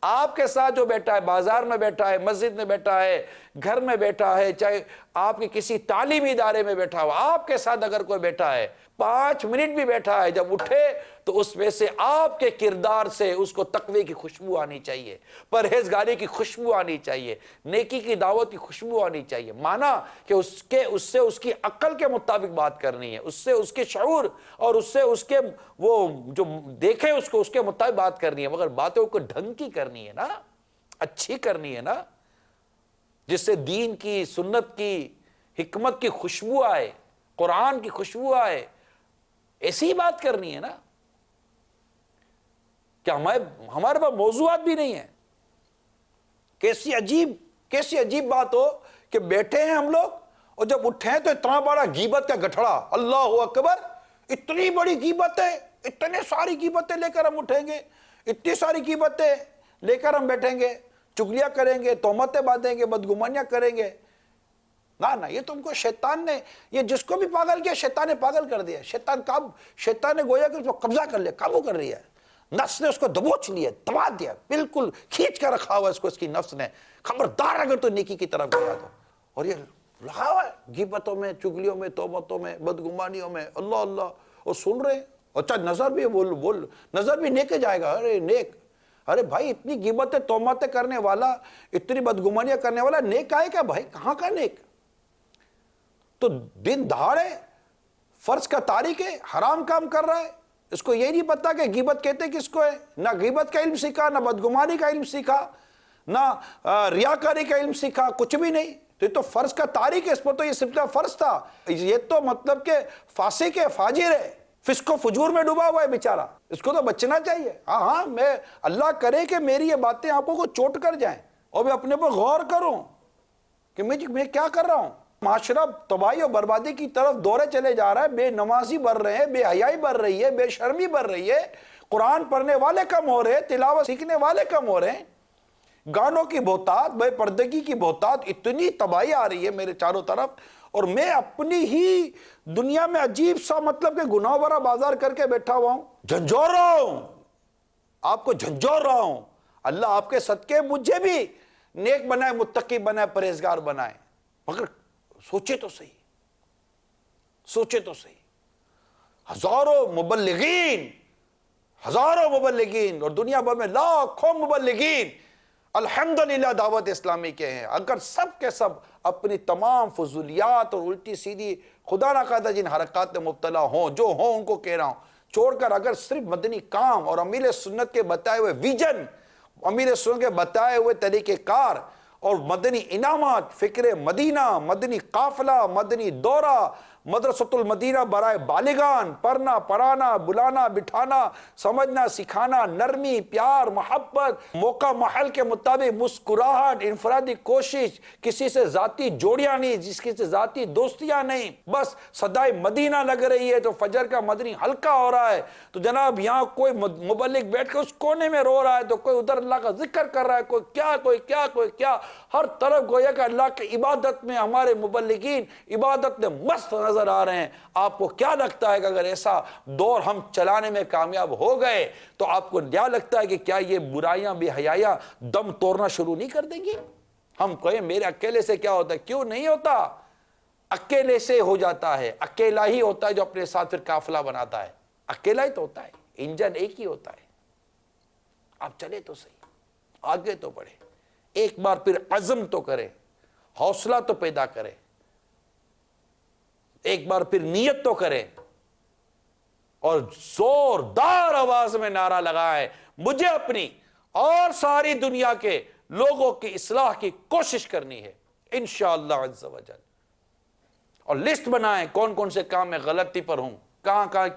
آپ کے ساتھ جو بیٹھا ہے، بازار میں بیٹھا ہے، مسجد میں بیٹھا ہے، گھر میں بیٹھا ہے، چاہے آپ کے کسی تعلیمی ادارے میں بیٹھا ہو، آپ کے ساتھ اگر کوئی بیٹھا ہے، 5 منٹ بھی بیٹھا ہے، جب اٹھے تو اس میں سے آپ کے کردار سے اس کو تقوی کی خوشبو آنی چاہیے، پرہیزگاری کی خوشبو آنی چاہیے، نیکی کی دعوت کی خوشبو آنی چاہیے۔ مانا کہ اس سے اس کی عقل کے مطابق بات کرنی ہے، اس سے اس کے شعور اور اس سے اس کے وہ جو دیکھے اس کو اس کے مطابق بات کرنی ہے، مگر باتوں کو ڈھنگ کی کرنی ہے نا، اچھی کرنی ہے نا، جس سے دین کی، سنت کی، حکمت کی خوشبو آئے، قرآن کی خوشبو آئے، ایسی ہی بات کرنی ہے نا۔ کیا ہمارے پاس موضوعات بھی نہیں ہیں؟ کیسی عجیب بات ہو کہ بیٹھے ہیں ہم لوگ، اور جب اٹھے ہیں تو اتنا بڑا غیبت کا گٹھڑا، اللہ اکبر، اتنی بڑی غیبتیں، اتنے ساری غیبتیں لے کر ہم اٹھیں گے، اتنی ساری غیبتیں لے کر ہم بیٹھیں گے، چگلیاں کریں گے، تہمتیں باندھیں گے، بدگمانیاں کریں گے۔ نہ یہ تم کو شیطان نے، یہ جس کو بھی پاگل کیا شیطان نے پاگل کر دیا۔ شیطان نے گویا کہ اس کو قبضہ کر لیا، قابو کر رہی ہے، نفس نے اس کو دبوچ لیا، دبا دیا، بالکل کھینچ کر رکھا ہوا اس کو، اس کی نفس نے، خبردار اگر تو نیکی کی طرف گیا تو۔ اور یہ لگا ہوا ہے غیبتوں میں، چگلیوں میں، تہمتوں میں، بدگمانیوں میں، اللہ اللہ، اور سن رہے ہیں۔ اچھا نظر بھی بول نظر بھی نیک جائے گا، ارے نیک، ارے بھائی اتنی غیبتیں تہمتیں کرنے والا، اتنی بدگمانیاں کرنے والا نیک آئے کیا بھائی؟ کہاں کا نیک؟ تو دن دہاڑے فرض کا تاریک ہے، حرام کام کر رہا ہے، اس کو یہ نہیں پتا کہ غیبت کہتے کس کو ہے، نہ غیبت کا علم سیکھا، نہ بدگمانی کا علم سیکھا، نہ ریاکاری کا علم سیکھا، کچھ بھی نہیں۔ تو یہ تو فرض کا تاریک ہے، اس پر تو یہ صرف فرض تھا، یہ تو مطلب کہ فاسق ہے، فاجر ہے، فسق و فجور میں ڈوبا ہوا ہے بیچارہ، اس کو تو بچنا چاہیے۔ ہاں میں اللہ کرے کہ میری یہ باتیں آنکھوں کو چوٹ کر جائیں، اور میں اپنے پر غور کروں کہ میں کیا کر رہا ہوں۔ معاشرہ تباہی اور بربادی کی طرف دورے چلے جا رہا ہے، بے نمازی بڑھ رہے ہیں، بے حیائی بڑھ رہی ہے، بے شرمی بڑھ رہی ہے، قرآن پڑھنے والے کم ہو رہے ہیں، تلاوت سیکھنے والے کم ہو رہے ہیں، گانوں کی بہتات، بے پردگی کی بہتات، اتنی تباہی آ رہی ہے میرے چاروں طرف، اور میں اپنی ہی دنیا میں عجیب سا مطلب کہ گناہ برا بازار کر کے بیٹھا ہوا ہوں، جھنجھوڑ رہا ہوں، آپ کو جھنجھوڑ رہا ہوں۔ اللہ آپ کے صدقے مجھے بھی نیک بنائے، متقی بنائے، پرہیزگار بنائے، مگر سوچے تو صحیح، سوچے تو صحیح۔ ہزاروں مبلغین اور دنیا بھر میں لاکھوں مبلغین الحمدللہ دعوت اسلامی کے ہیں، اگر سب کے سب اپنی تمام فضولیات اور الٹی سیدھی خدا نہ خواستہ جن حرکات میں مبتلا ہوں، جو ہوں ان کو کہہ رہا ہوں، چھوڑ کر اگر صرف مدنی کام اور امیر سنت کے بتائے ہوئے ویژن، امیر سنت کے بتائے ہوئے طریقہ کار اور مدنی انعامات، فکر مدینہ، مدنی قافلہ، مدنی دورہ، مدرسۃ المدینہ برائے بالغان، پڑھنا پڑھانا بلانا بٹھانا سمجھنا سکھانا، نرمی پیار محبت، موقع محل کے مطابق مسکراہٹ، انفرادی کوشش، کسی سے ذاتی جوڑیاں نہیں، کسی سے ذاتی دوستیاں نہیں، بس صدائے مدینہ لگ رہی ہے تو فجر کا مدنی ہلکا ہو رہا ہے تو جناب یہاں کوئی مبلغ بیٹھ کے اس کونے میں رو رہا ہے تو کوئی ادھر اللہ کا ذکر کر رہا ہے، کوئی کیا کوئی کیا کوئی کیا، ہر طرف گویا کہ اللہ کی عبادت میں ہمارے مبلغین عبادت میں مست نظر آ رہے ہیں۔ آپ کو کیا لگتا ہے کہ اگر ایسا دور ہم چلانے میں کامیاب ہو گئے تو آپ کو کیا لگتا ہے کہ کیا یہ برائیاں بے حیائیاں دم توڑنا شروع نہیں کر دیں گی؟ ہم کہیں میرے اکیلے سے کیا ہوتا ہے، کیوں نہیں ہوتا؟ اکیلے سے ہو جاتا ہے، اکیلا ہی ہوتا ہے جو اپنے ساتھ پھر قافلہ بناتا ہے، اکیلا ہی تو ہوتا ہے، انجن ایک ہی ہوتا ہے۔ آپ چلے تو صحیح، آگے تو بڑھے، ایک بار پھر عزم تو کرے، حوصلہ تو پیدا کرے، ایک بار پھر نیت تو کرے اور زوردار آواز میں نعرہ لگائے مجھے اپنی اور ساری دنیا کے لوگوں کی اصلاح کی کوشش کرنی ہے انشاءاللہ عز و جل، اور لسٹ بنائیں کون کون سے کام میں غلطی پر ہوں، کہاں کہاں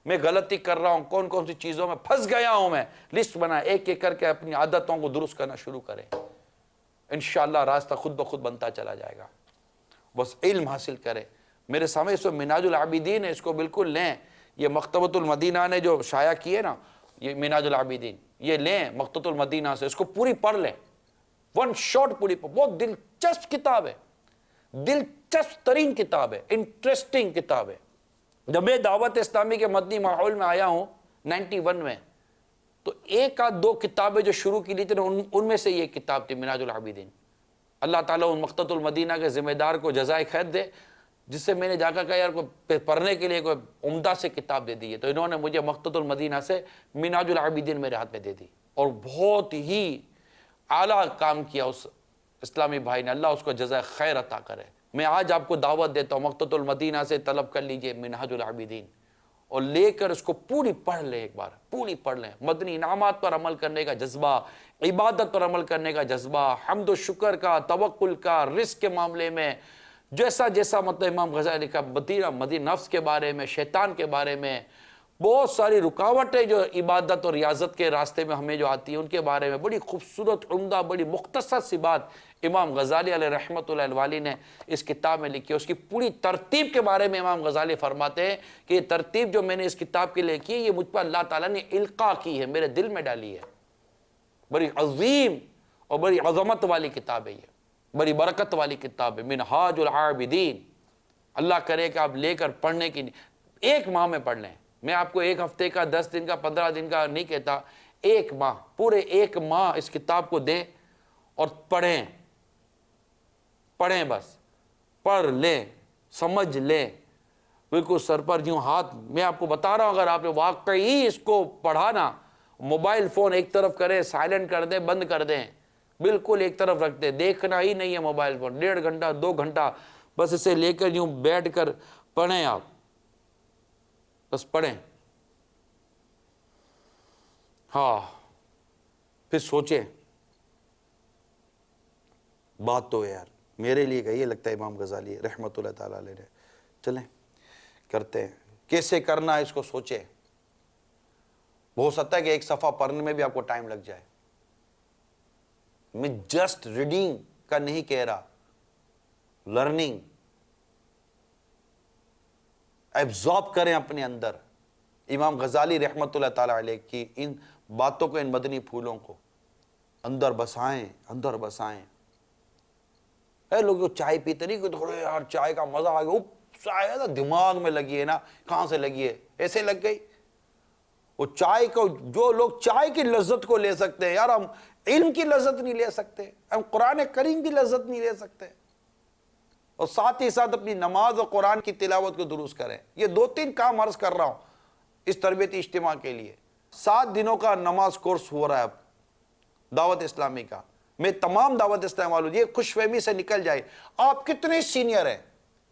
میں غلطی کر رہا ہوں، کون کون سی چیزوں میں پھنس گیا ہوں میں، لسٹ بنائیں، ایک ایک کر کے اپنی عادتوں کو درست کرنا شروع کریں، انشاءاللہ راستہ خود بخود بنتا چلا جائے گا۔ بس علم حاصل کریں۔ میرے سامنے اس وقت منہاج العابدین ہے، اس کو بالکل لیں، یہ مکتبۃ المدینہ نے جو شائع کی ہے نا، یہ منہاج العابدین، یہ لیں مکتبۃ المدینہ سے، اس کو پوری پڑھ لیں، ون شارٹ پوری، بہت دلچسپ کتاب ہے، دلچسپ ترین کتاب ہے، انٹرسٹنگ کتاب ہے۔ جب میں دعوت اسلامی کے مدنی ماحول میں آیا ہوں 91 میں، تو ایک آدھ دو کتابیں جو شروع کی لی تھی ان میں سے یہ کتاب تھی منہاج العابدین۔ اللہ تعالیٰ ان مکتبۃ المدینہ کے ذمہ دار کو جزائے خیر دے، جس سے میں نے جا کر کہا یار کوئی پڑھنے کے لیے کوئی عمدہ سے کتاب دے دی ہے، تو انہوں نے مجھے مکتبۃ المدینہ سے منہاج العابدین میرے ہاتھ میں دے دی، اور بہت ہی اعلیٰ کام کیا اس اسلامی بھائی نے، اللہ اس کو جزائے خیر عطا کرے۔ میں آج آپ کو دعوت دیتا ہوں مکتبۃ المدینہ سے طلب کر لیجئے منہاج العابدین، اور لے کر اس کو پوری پڑھ لیں، ایک بار پوری پڑھ لیں، مدنی انعامات پر عمل کرنے کا جذبہ، عبادت پر عمل کرنے کا جذبہ، حمد و شکر کا، توکل کا، رزق کے معاملے میں جیسا جیسا مطلب امام غزالی کا مدینہ نفس کے بارے میں، شیطان کے بارے میں، بہت ساری رکاوٹیں جو عبادت اور ریاضت کے راستے میں ہمیں جو آتی ہیں ان کے بارے میں بڑی خوبصورت عمدہ بڑی مختصر سی بات امام غزالی علیہ رحمۃ اللہ الوالی نے اس کتاب میں لکھی ہے۔ اس کی پوری ترتیب کے بارے میں امام غزالی فرماتے ہیں کہ یہ ترتیب جو میں نے اس کتاب کے لیے کی ہے یہ مجھ پر اللہ تعالیٰ نے القاء کی ہے، میرے دل میں ڈالی ہے۔ بڑی عظیم اور بڑی عظمت والی کتاب ہے، یہ بڑی برکت والی کتاب ہے منہاج العابدین۔ اللہ کرے کہ آپ لے کر پڑھنے کی ایک ماہ میں پڑھ لیں، میں آپ کو ایک ہفتے کا 10 دن کا 15 دن کا نہیں کہتا، ایک ماہ، پورے ایک ماہ اس کتاب کو دیں اور پڑھیں، بس پڑھ لیں، سمجھ لیں، بالکل سر پر یوں ہاتھ، میں آپ کو بتا رہا ہوں اگر آپ نے واقعی اس کو پڑھا نا، موبائل فون ایک طرف کریں، سائلنٹ کر دیں، بند کر دیں، بالکل ایک طرف رکھ دیں، دیکھنا ہی نہیں ہے موبائل فون، 1.5 گھنٹہ 2 گھنٹہ بس اسے لے کر یوں بیٹھ کر پڑھیں، آپ بس پڑھیں، ہاں پھر سوچیں، بات تو ہے یار میرے لیے کہیے، لگتا ہے امام غزالی رحمۃ اللہ تعالیٰ علیہ نے، چلیں کرتے ہیں، کیسے کرنا ہے اس کو سوچیں۔ ہو سکتا ہے کہ ایک صفحہ پڑھنے میں بھی آپ کو ٹائم لگ جائے، میں جسٹ ریڈنگ کا نہیں کہہ رہا، لرننگ، ایبزارب کریں اپنے اندر امام غزالی رحمۃ اللہ تعالیٰ علیہ کی ان باتوں کو، ان مدنی پھولوں کو اندر بسائیں۔ اے لوگ چائے پیتے نہیں کہ تھوڑے یار چائے کا مزہ آ گیا، چائے نا دماغ میں لگی ہے نا، کہاں سے لگی ہے، ایسے لگ گئی۔ وہ چائے کو، جو لوگ چائے کی لذت کو لے سکتے ہیں یار، ہم علم کی لذت نہیں لے سکتے، ہم قرآن کریم کی لذت نہیں لے سکتے، اور ساتھ ہی ساتھ اپنی نماز اور قرآن کی تلاوت کو درست کریں۔ یہ 2-3 کام عرض کر رہا ہوں اس تربیتی اجتماع کے لیے۔ 7 دنوں کا نماز کورس ہو رہا ہے اب دعوت اسلامی کا، میں تمام دعوت اسلامی والوں یہ خوش فہمی سے نکل جائے، آپ کتنے سینئر ہیں،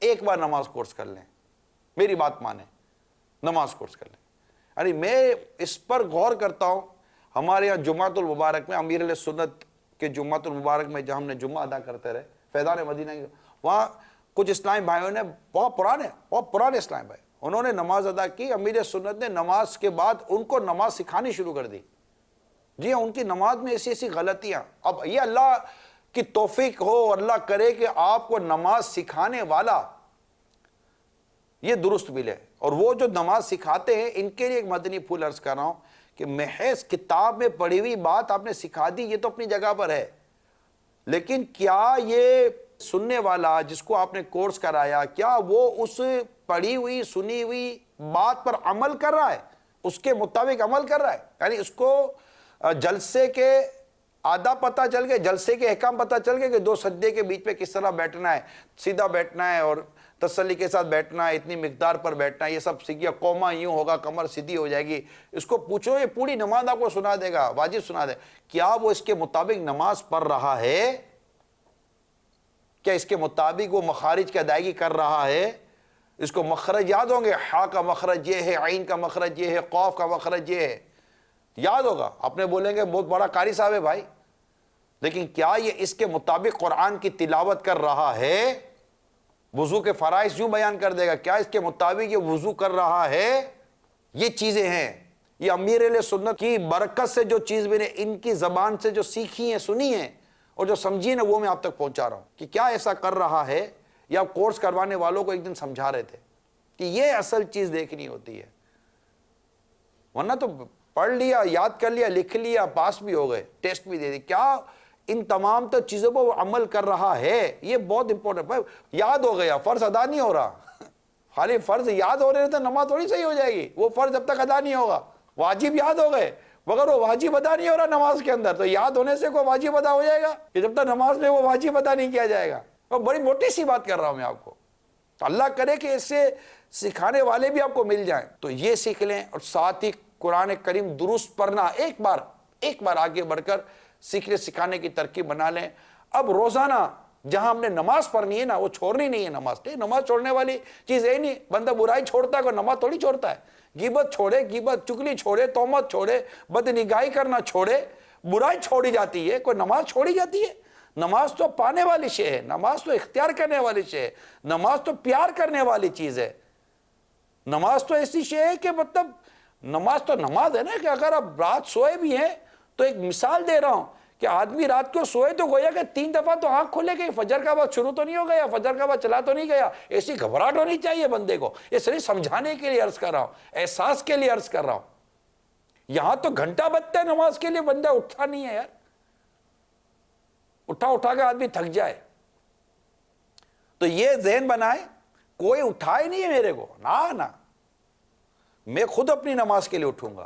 ایک بار نماز کورس کر لیں، میری بات مانیں، نماز کورس کر لیں۔ یعنی میں اس پر غور کرتا ہوں، ہمارے یہاں جمعۃ المبارک میں، امیر علیہ سنت کے جمعۃ المبارک میں جہاں ہم نے جمعہ ادا کرتے رہے، فیضان مدینہ، وہاں کچھ اسلامی بھائیوں نے بہت پرانے اسلامی بھائی، انہوں نے نماز ادا کی، امیر سنت نے نماز کے بعد ان کو نماز سکھانی شروع کر دی. جی ان کی نماز میں ایسی ایسی غلطیاں. اب یہ اللہ کی توفیق ہو، اللہ کرے کہ آپ کو نماز سکھانے والا یہ درست ملے. اور وہ جو نماز سکھاتے ہیں ان کے لیے ایک مدنی پھول عرض کر رہا ہوں کہ محض کتاب میں پڑھی ہوئی بات آپ نے سکھا دی، یہ تو اپنی جگہ پر ہے، لیکن کیا یہ سننے والا جس کو آپ نے کورس کرایا، کیا وہ اس پڑھی ہوئی سنی ہوئی بات پر عمل کر رہا ہے، اس کے مطابق عمل کر رہا ہے؟ یعنی اس کو جلسے کے آداب پتہ چل گئے، جلسے کے احکام پتہ چل گئے کہ دو سجدے کے بیچ پہ کس طرح بیٹھنا ہے، سیدھا بیٹھنا ہے اور تسلی کے ساتھ بیٹھنا ہے، اتنی مقدار پر بیٹھنا ہے، یہ سب سیکھ گیا، قوما یوں ہوگا، کمر سیدھی ہو جائے گی. اس کو پوچھو، یہ پوری نماز آپ کو سنا دے گا، واجب سنا دے. کیا وہ اس کے مطابق نماز پڑھ رہا ہے؟ کیا اس کے مطابق وہ مخارج کی ادائیگی کر رہا ہے؟ اس کو مخرج یاد ہوں گے، ہا کا مخرج یہ ہے، عین کا مخرج یہ ہے، قاف کا مخرج یہ ہے، یاد ہوگا. اپنے بولیں گے بہت بڑا قاری صاحب ہے بھائی، لیکن کیا یہ اس کے مطابق قرآن کی تلاوت کر رہا ہے؟ وضو کے فرائض یوں بیان کر دے گا، کیا اس کے مطابق یہ وضو کر رہا ہے؟ یہ چیزیں ہیں. یہ امیر اہل سنت کی برکت سے جو چیز میں نے ان کی زبان سے جو سیکھی ہیں، سنی ہیں اور جو سمجھی نا، وہ میں آپ تک پہنچا رہا ہوں کہ کیا ایسا کر رہا ہے. یا کورس کروانے والوں کو ایک دن سمجھا رہے تھے کہ یہ اصل چیز دیکھنی ہوتی ہے، ورنہ تو پڑھ لیا، یاد کر لیا، لکھ لیا، پاس بھی ہو گئے، ٹیسٹ بھی دے دی. کیا ان تمام تو چیزوں پر وہ عمل کر رہا ہے؟ یہ بہت امپورٹنٹ. یاد ہو گیا، فرض ادا نہیں ہو رہا. خالی فرض یاد ہو رہے تو نماز تھوڑی صحیح ہو جائے گی. وہ فرض جب تک ادا نہیں ہوگا. واجب یاد ہو گئے، مگر وہ واجب ادا نہیں ہو رہا نماز کے اندر، تو یاد ہونے سے کوئی واجب ادا ہو جائے گا کہ جب تک نماز میں وہ واجب ادا نہیں کیا جائے گا. اور بڑی موٹی سی بات کر رہا ہوں میں آپ کو. تو اللہ کرے کہ اس سے سکھانے والے بھی آپ کو مل جائیں تو یہ سیکھ لیں، اور ساتھ ہی قرآن کریم درست پڑھنا ایک بار آگے بڑھ کر سیکھنے سکھانے کی ترکیب بنا لیں. اب روزانہ جہاں ہم نے نماز پڑھنی ہے نا، وہ چھوڑنی نہیں ہے. نماز چھوڑنے والی چیز ہے نہیں. بندہ برائی چھوڑتا ہے، کوئی نماز تھوڑی چھوڑتا ہے. غیبت چھوڑے، چگلی چھوڑے، تہمت چھوڑے، بدنگاہی کرنا چھوڑے، برائی چھوڑی جاتی ہے. کوئی نماز چھوڑی جاتی ہے؟ نماز تو پانے والی شے ہے، نماز تو اختیار کرنے والی شے ہے، نماز تو پیار کرنے والی چیز ہے. نماز تو ایسی شے ہے کہ مطلب نماز تو نماز ہے نا، کہ اگر آپ رات سوئے بھی ہیں تو ایک مثال دے رہا ہوں کہ آدمی رات کو سوئے تو گویا کہ 3 دفعہ تو آنکھ کھولے کہ فجر کا وقت شروع تو نہیں ہو گیا، فجر کا وقت چلا تو نہیں گیا. ایسی گھبراہٹ ہونی چاہیے بندے کو. یہ صرف سمجھانے کے لیے عرض کر رہا ہوں، احساس کے لیے عرض کر رہا ہوں. یہاں تو گھنٹہ بجتا ہے نماز کے لیے، بندہ اٹھتا نہیں ہے یار. اٹھا کے آدمی تھک جائے. تو یہ ذہن بنائے، کوئی اٹھائے نہیں ہے میرے کو، نہ میں خود اپنی نماز کے لیے اٹھوں گا.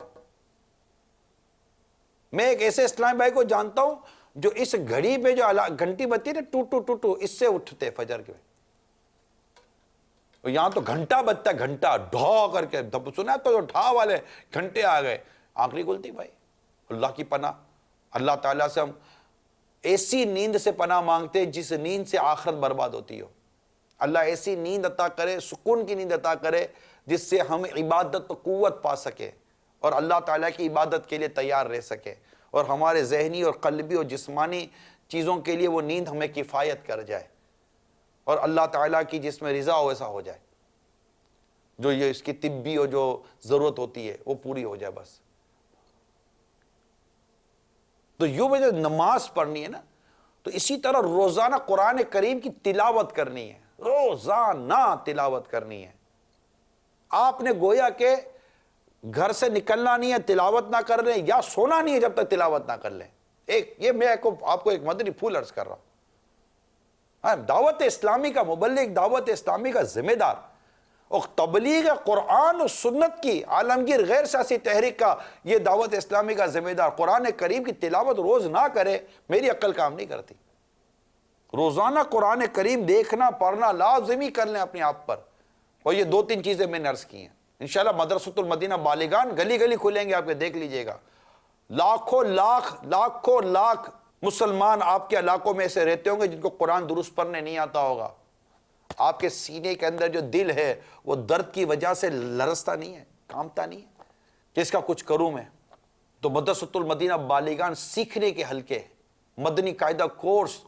میں ایک ایسے اسلامی بھائی کو جانتا ہوں جو اس گھڑی پہ جو گھنٹی بجتی ہے نا، ٹو اس سے اٹھتے فجر کے. یہاں تو گھنٹہ بجتا ہے، گھنٹہ ڈھا کر کے سنا تو ڈھا والے گھنٹے آ گئے، آنکھ نہیں کھلتی بھائی. اللہ کی پناہ، اللہ تعالیٰ سے ہم ایسی نیند سے پناہ مانگتے ہیں جس نیند سے آخرت برباد ہوتی ہو. اللہ ایسی نیند عطا کرے، سکون کی نیند عطا کرے جس سے ہم عبادت و قوت پا سکے اور اللہ تعالیٰ کی عبادت کے لیے تیار رہ سکے، اور ہمارے ذہنی اور قلبی اور جسمانی چیزوں کے لیے وہ نیند ہمیں کفایت کر جائے، اور اللہ تعالیٰ کی جس میں رضا ہو ایسا ہو جائے، جو یہ اس کی طبی اور جو ضرورت ہوتی ہے وہ پوری ہو جائے بس. تو یوں میں جو نماز پڑھنی ہے نا، تو اسی طرح روزانہ قرآن کریم کی تلاوت کرنی ہے، روزانہ تلاوت کرنی ہے. آپ نے گویا کہ گھر سے نکلنا نہیں ہے تلاوت نہ کر لیں، یا سونا نہیں ہے جب تک تلاوت نہ کر لیں. یہ میں آپ کو ایک مدنی پھول عرض کر رہا ہوں. دعوت اسلامی کا مبلغ، دعوت اسلامی کا ذمہ دار، اور تبلیغ قرآن و سنت کی عالمگیر غیر سیاسی تحریک کا یہ دعوت اسلامی کا ذمہ دار قرآن کریم کی تلاوت روز نہ کرے، میری عقل کام نہیں کرتی. روزانہ قرآن کریم دیکھنا پڑھنا لازمی کر لیں اپنے آپ پر. اور یہ 2-3 چیزیں میں نے عرض کی ہیں. انشاءاللہ مدرسۃ المدینہ بالغان گلی گلی کھلیں گے، آپ کے دیکھ لیجئے گا. لاکھوں لاکھ مسلمان آپ کے علاقوں میں ایسے رہتے ہوں گے جن کو قرآن درست پڑھنے نہیں آتا ہوگا. آپ کے سینے کے اندر جو دل ہے وہ درد کی وجہ سے لرزتا نہیں ہے، کامتا نہیں ہے کہ اس کا کچھ کروں میں. تو مدرسۃ المدینہ بالغان سیکھنے کے حلقے، مدنی قاعدہ کورس،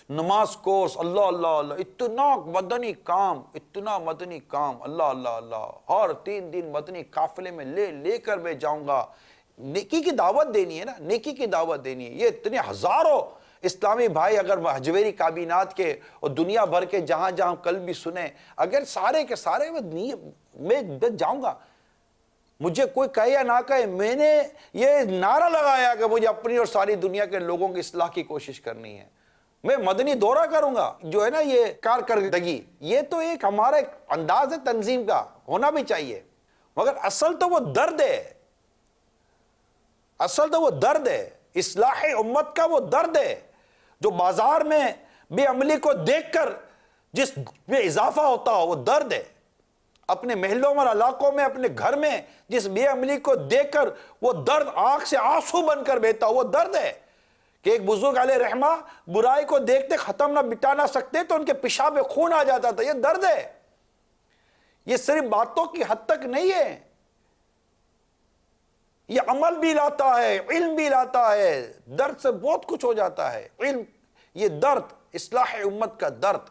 نماز کورس، اللہ اللہ اللہ، اتنا مدنی کام، اتنا مدنی کام، اللہ اللہ اللہ، ہر 3 دن مدنی قافلے میں لے کر میں جاؤں گا۔ نیکی کی دعوت دینی ہے نا، نیکی کی دعوت دینی ہے۔ یہ اتنے ہزاروں اسلامی بھائی اگر حجویری کابینات کے اور دنیا بھر کے جہاں جہاں کل بھی سنیں، اگر سارے کے سارے میں جاؤں گا، مجھے کوئی کہے یا نہ کہے، میں نے یہ نعرہ لگایا کہ مجھے اپنی اور ساری دنیا کے لوگوں کی اصلاح کی کوشش کرنی ہے، میں مدنی دورہ کروں گا۔ جو ہے نا یہ کارکردگی، یہ تو ایک ہمارا ایک انداز ہے تنظیم کا، ہونا بھی چاہیے، مگر اصل تو وہ درد ہے، اصل تو وہ درد ہے، اصلاح امت کا وہ درد ہے، جو بازار میں بے عملی کو دیکھ کر جس میں اضافہ ہوتا ہو، وہ درد ہے۔ اپنے محلوں اور علاقوں میں، اپنے گھر میں جس بے عملی کو دیکھ کر وہ درد آنکھ سے آنسو بن کر بہتا ہو، وہ درد ہے کہ ایک بزرگ علیہ رحمہ برائی کو دیکھتے ختم نہ مٹا نہ سکتے تو ان کے پیشاب میں خون آ جاتا تھا۔ یہ درد ہے، یہ صرف باتوں کی حد تک نہیں ہے، یہ عمل بھی لاتا ہے، علم بھی لاتا ہے، درد سے بہت کچھ ہو جاتا ہے۔ علم، یہ درد، اصلاح امت کا درد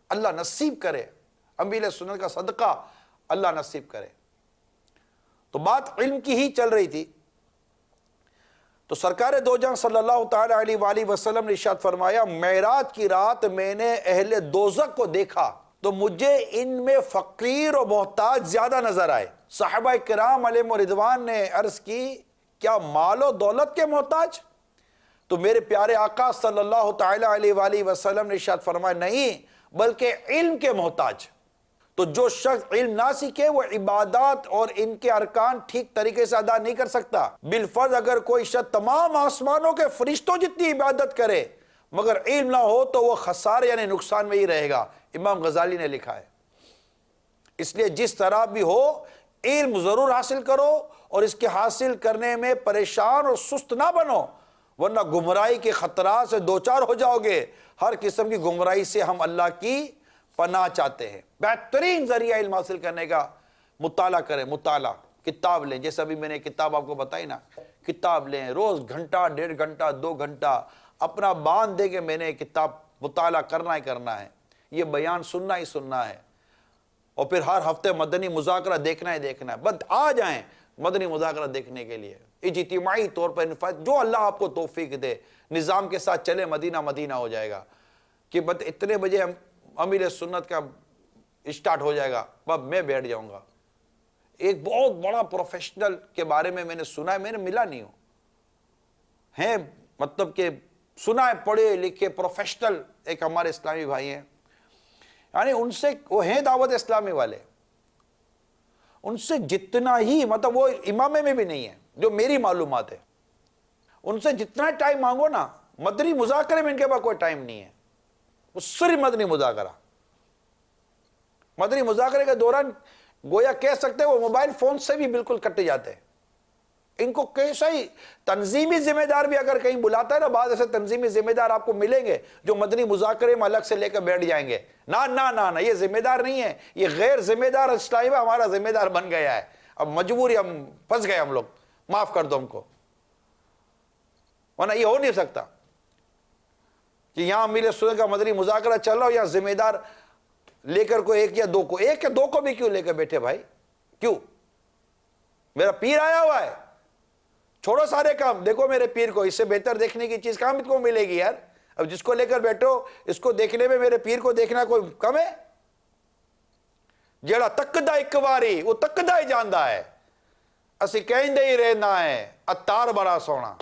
اللہ نصیب کرے، انبیاء سنت کا صدقہ اللہ نصیب کرے۔ تو بات علم کی ہی چل رہی تھی، تو سرکار دو جہاں صلی اللہ تعالی علیہ وآلہ وسلم نے ارشاد فرمایا، معراج کی رات میں نے اہل دوزخ کو دیکھا تو مجھے ان میں فقیر و محتاج زیادہ نظر آئے۔ صحابہ کرام علیہ رضوان نے عرض کی، کیا مال و دولت کے محتاج؟ تو میرے پیارے آقا صلی اللہ تعالی علیہ وآلہ وسلم نے ارشاد فرمایا، نہیں بلکہ علم کے محتاج۔ تو جو شخص علم نہ سیکھے وہ عبادات اور ان کے ارکان ٹھیک طریقے سے ادا نہیں کر سکتا۔ بالفرض اگر کوئی شخص تمام آسمانوں کے فرشتوں جتنی عبادت کرے مگر علم نہ ہو تو وہ خسارے یعنی نقصان میں ہی رہے گا۔ امام غزالی نے لکھا ہے۔ اس لیے جس طرح بھی ہو علم ضرور حاصل کرو اور اس کے حاصل کرنے میں پریشان اور سست نہ بنو، ورنہ گمراہی کے خطرات سے دوچار ہو جاؤ گے۔ ہر قسم کی گمراہی سے ہم اللہ کی پناہ چاہتے ہیں۔ بہترین ذریعہ علم حاصل کرنے کا مطالعہ کریں، مطالعہ، کتاب لیں، جیسے ابھی میں نے کتاب آپ کو بتائی نا، کتاب لیں، روز گھنٹہ، 1.5 گھنٹہ، 2 گھنٹہ اپنا باندھ دے کہ میں نے کتاب مطالعہ کرنا ہی کرنا ہے، یہ بیان سننا ہی سننا ہے، اور پھر ہر ہفتے مدنی مذاکرہ دیکھنا ہی دیکھنا ہے۔ بس آ جائیں مدنی مذاکرہ دیکھنے کے لیے، اجتماعی طور پر جو اللہ آپ کو توفیق دے، نظام کے ساتھ چلے، مدینہ مدینہ ہو جائے گا کہ بس اتنے بجے امیر سنت کا اسٹارٹ ہو جائے گا، بس میں بیٹھ جاؤں گا۔ ایک بہت بڑا پروفیشنل کے بارے میں نے سنا ہے، میں نے ملا نہیں ہوں، ہیں مطلب کہ سنا ہے، پڑھے لکھے پروفیشنل ایک ہمارے اسلامی بھائی ہیں، یعنی ان سے وہ ہیں دعوت اسلامی والے، ان سے جتنا ہی مطلب وہ امامے میں بھی نہیں ہے جو میری معلومات ہے، ان سے جتنا ٹائم مانگو نا، مدنی مذاکرے میں ان کے پاس کوئی ٹائم نہیں ہے، وہ صرف مدنی مذاکرہ۔ مدنی مذاکرے کے دوران گویا کہہ سکتے ہیں وہ موبائل فون سے بھی بالکل کٹ جاتے ہیں۔ ان کو کیسا ہی تنظیمی ذمہ دار بھی اگر کہیں بلاتا ہے نا، بعض ایسے تنظیمی ذمہ دار آپ کو ملیں گے جو مدنی مذاکرے میں الگ سے لے کر بیٹھ جائیں گے، نہ نہ نہ نہ، یہ ذمہ دار نہیں ہے، یہ غیر ذمہ دار اسلامی میں ہمارا ذمہ دار بن گیا ہے، اب مجبوری ہم پھنس گئے، ہم لوگ معاف کر دو ہم کو، ورنہ یہ ہو نہیں سکتا کہ یہاں امیر سنت کا مدنی مذاکرہ چل رہا ہو، یہاں ذمہ دار لے کر کوئی ایک یا دو کو بھی کیوں لے کر بیٹھے بھائی؟ کیوں؟ میرا پیر آیا ہوا ہے، چھوڑو سارے کام، دیکھو میرے پیر کو، اس سے بہتر دیکھنے کی چیز کہاں کو ملے گی یار؟ اب جس کو لے کر بیٹھو اس کو دیکھنے میں میرے پیر کو دیکھنا کوئی کم ہے؟ جیڑا تکدا ایک واری وہ تکدا ہی جاندا ہے، اسی کہندے ہی رہنا ہے اتار بڑا سونا۔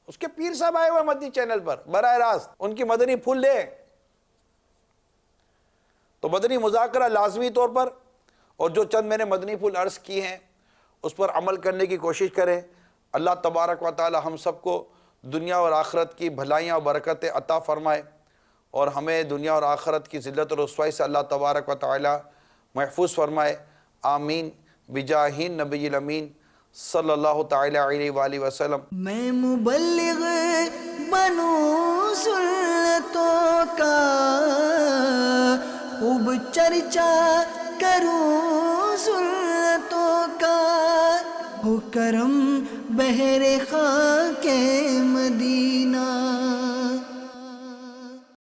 اس کے پیر صاحب آئے ہوئے مدنی چینل پر براہ راست، ان کی مدنی پھول لے۔ تو مدنی مذاکرہ لازمی طور پر، اور جو چند میں نے مدنی پھول عرض کی ہیں اس پر عمل کرنے کی کوشش کریں۔ اللہ تبارک و تعالی ہم سب کو دنیا اور آخرت کی بھلائیاں اور برکتیں عطا فرمائے، اور ہمیں دنیا اور آخرت کی ذلت اور رسوائی سے اللہ تبارک و تعالی محفوظ فرمائے، آمین بجاہ نبی الامین صلی اللہ تعالی علیہ وآلہ وسلم۔ میں مبلغ بنوں سنتوں کا، خوب چرچا کروں سنتوں کا، ہو کرم بہر خاک مدینہ۔